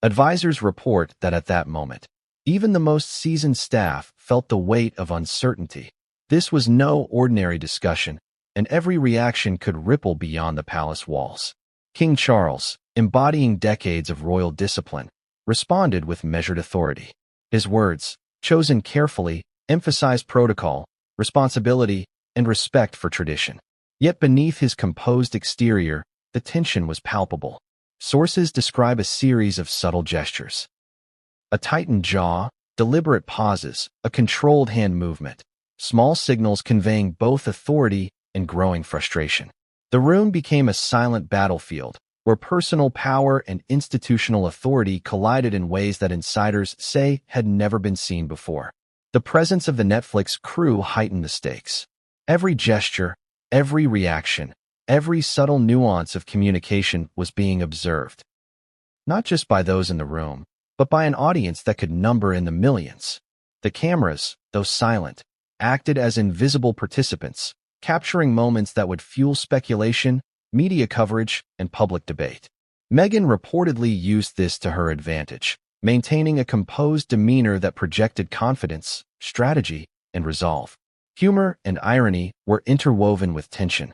Advisors report that at that moment, even the most seasoned staff felt the weight of uncertainty. This was no ordinary discussion, and every reaction could ripple beyond the palace walls. King Charles, embodying decades of royal discipline, responded with measured authority. His words, chosen carefully, emphasized protocol, responsibility, and respect for tradition. Yet beneath his composed exterior, the tension was palpable. Sources describe a series of subtle gestures. A tightened jaw, deliberate pauses, a controlled hand movement, small signals conveying both authority and growing frustration. The room became a silent battlefield, where personal power and institutional authority collided in ways that insiders say had never been seen before. The presence of the Netflix crew heightened the stakes. Every gesture, every reaction, every subtle nuance of communication was being observed. Not just by those in the room, but by an audience that could number in the millions. The cameras, though silent, acted as invisible participants, capturing moments that would fuel speculation, media coverage, and public debate. Meghan reportedly used this to her advantage, maintaining a composed demeanor that projected confidence, strategy, and resolve. Humor and irony were interwoven with tension.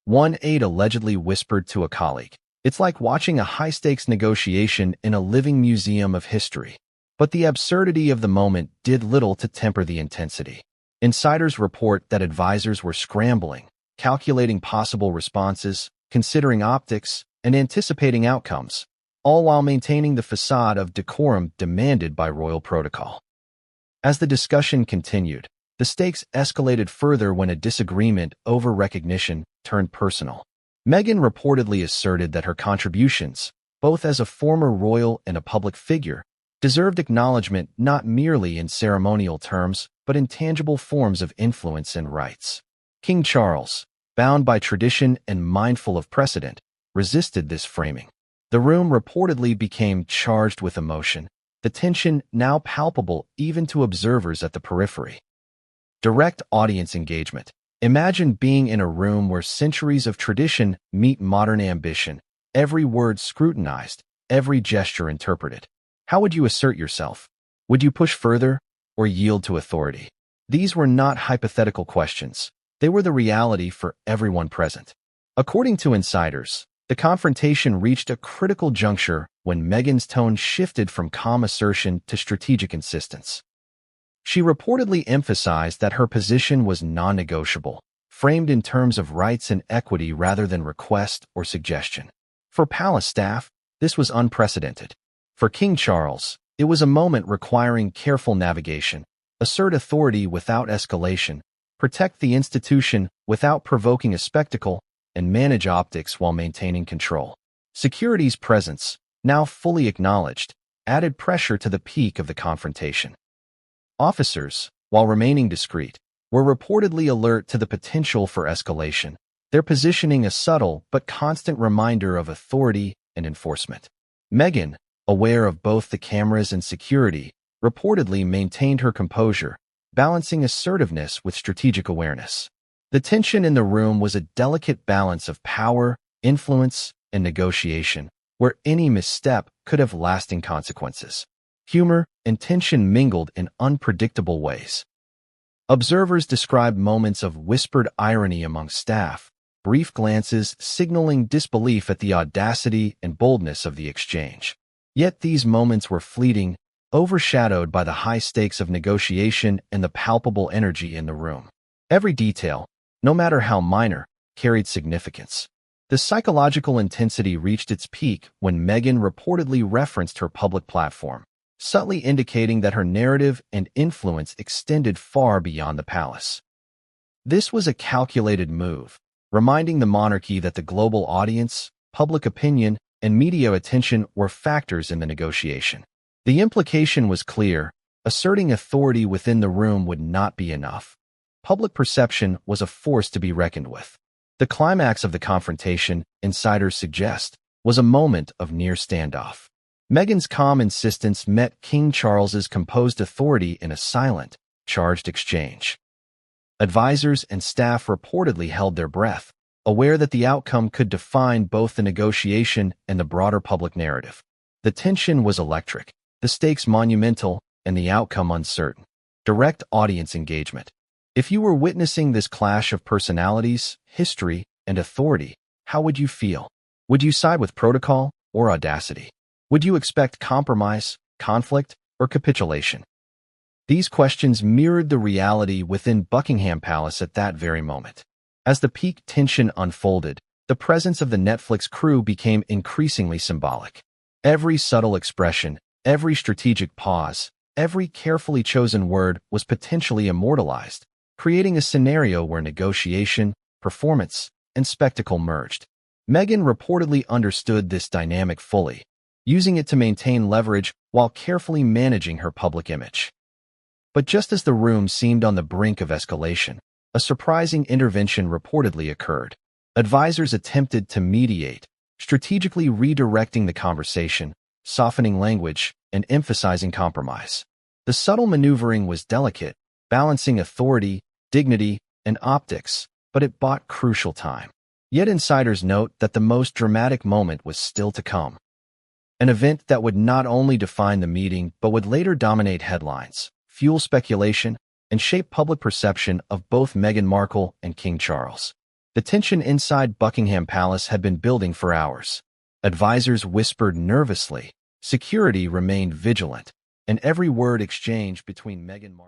One aide allegedly whispered to a colleague, "It's like watching a high-stakes negotiation in a living museum of history." But the absurdity of the moment did little to temper the intensity. Insiders report that advisors were scrambling, calculating possible responses, considering optics, and anticipating outcomes, all while maintaining the facade of decorum demanded by royal protocol. As the discussion continued, the stakes escalated further when a disagreement over recognition turned personal. Meghan reportedly asserted that her contributions, both as a former royal and a public figure, deserved acknowledgement not merely in ceremonial terms, but in tangible forms of influence and rights. King Charles, bound by tradition and mindful of precedent, resisted this framing. The room reportedly became charged with emotion, the tension now palpable even to observers at the periphery. Direct audience engagement. Imagine being in a room where centuries of tradition meet modern ambition, every word scrutinized, every gesture interpreted. How would you assert yourself? Would you push further or yield to authority? These were not hypothetical questions. They were the reality for everyone present. According to insiders, the confrontation reached a critical juncture when Meghan's tone shifted from calm assertion to strategic insistence. She reportedly emphasized that her position was non-negotiable, framed in terms of rights and equity rather than request or suggestion. For palace staff, this was unprecedented. For King Charles, it was a moment requiring careful navigation, assert authority without escalation, protect the institution without provoking a spectacle, and manage optics while maintaining control. Security's presence, now fully acknowledged, added pressure to the peak of the confrontation. Officers, while remaining discreet, were reportedly alert to the potential for escalation, their positioning a subtle but constant reminder of authority and enforcement. Meghan, aware of both the cameras and security, reportedly maintained her composure, balancing assertiveness with strategic awareness. The tension in the room was a delicate balance of power, influence, and negotiation, where any misstep could have lasting consequences. Humor and tension mingled in unpredictable ways. Observers described moments of whispered irony among staff, brief glances signaling disbelief at the audacity and boldness of the exchange. Yet these moments were fleeting, overshadowed by the high stakes of negotiation and the palpable energy in the room. Every detail, no matter how minor, carried significance. The psychological intensity reached its peak when Meghan reportedly referenced her public platform, subtly indicating that her narrative and influence extended far beyond the palace. This was a calculated move, reminding the monarchy that the global audience, public opinion, and media attention were factors in the negotiation. The implication was clear: asserting authority within the room would not be enough. Public perception was a force to be reckoned with. The climax of the confrontation, insiders suggest, was a moment of near standoff. Meghan's calm insistence met King Charles's composed authority in a silent, charged exchange. Advisors and staff reportedly held their breath, aware that the outcome could define both the negotiation and the broader public narrative. The tension was electric, the stakes monumental, and the outcome uncertain. Direct audience engagement. If you were witnessing this clash of personalities, history, and authority, how would you feel? Would you side with protocol or audacity? Would you expect compromise, conflict, or capitulation? These questions mirrored the reality within Buckingham Palace at that very moment. As the peak tension unfolded, the presence of the Netflix crew became increasingly symbolic. Every subtle expression, every strategic pause, every carefully chosen word was potentially immortalized, creating a scenario where negotiation, performance, and spectacle merged. Meghan reportedly understood this dynamic fully, using it to maintain leverage while carefully managing her public image. But just as the room seemed on the brink of escalation, a surprising intervention reportedly occurred. Advisors attempted to mediate, strategically redirecting the conversation, softening language, and emphasizing compromise. The subtle maneuvering was delicate, balancing authority, dignity, and optics, but it bought crucial time. Yet insiders note that the most dramatic moment was still to come. An event that would not only define the meeting but would later dominate headlines, fuel speculation, and shape public perception of both Meghan Markle and King Charles. The tension inside Buckingham Palace had been building for hours. Advisors whispered nervously, security remained vigilant, and every word exchanged between Meghan Markle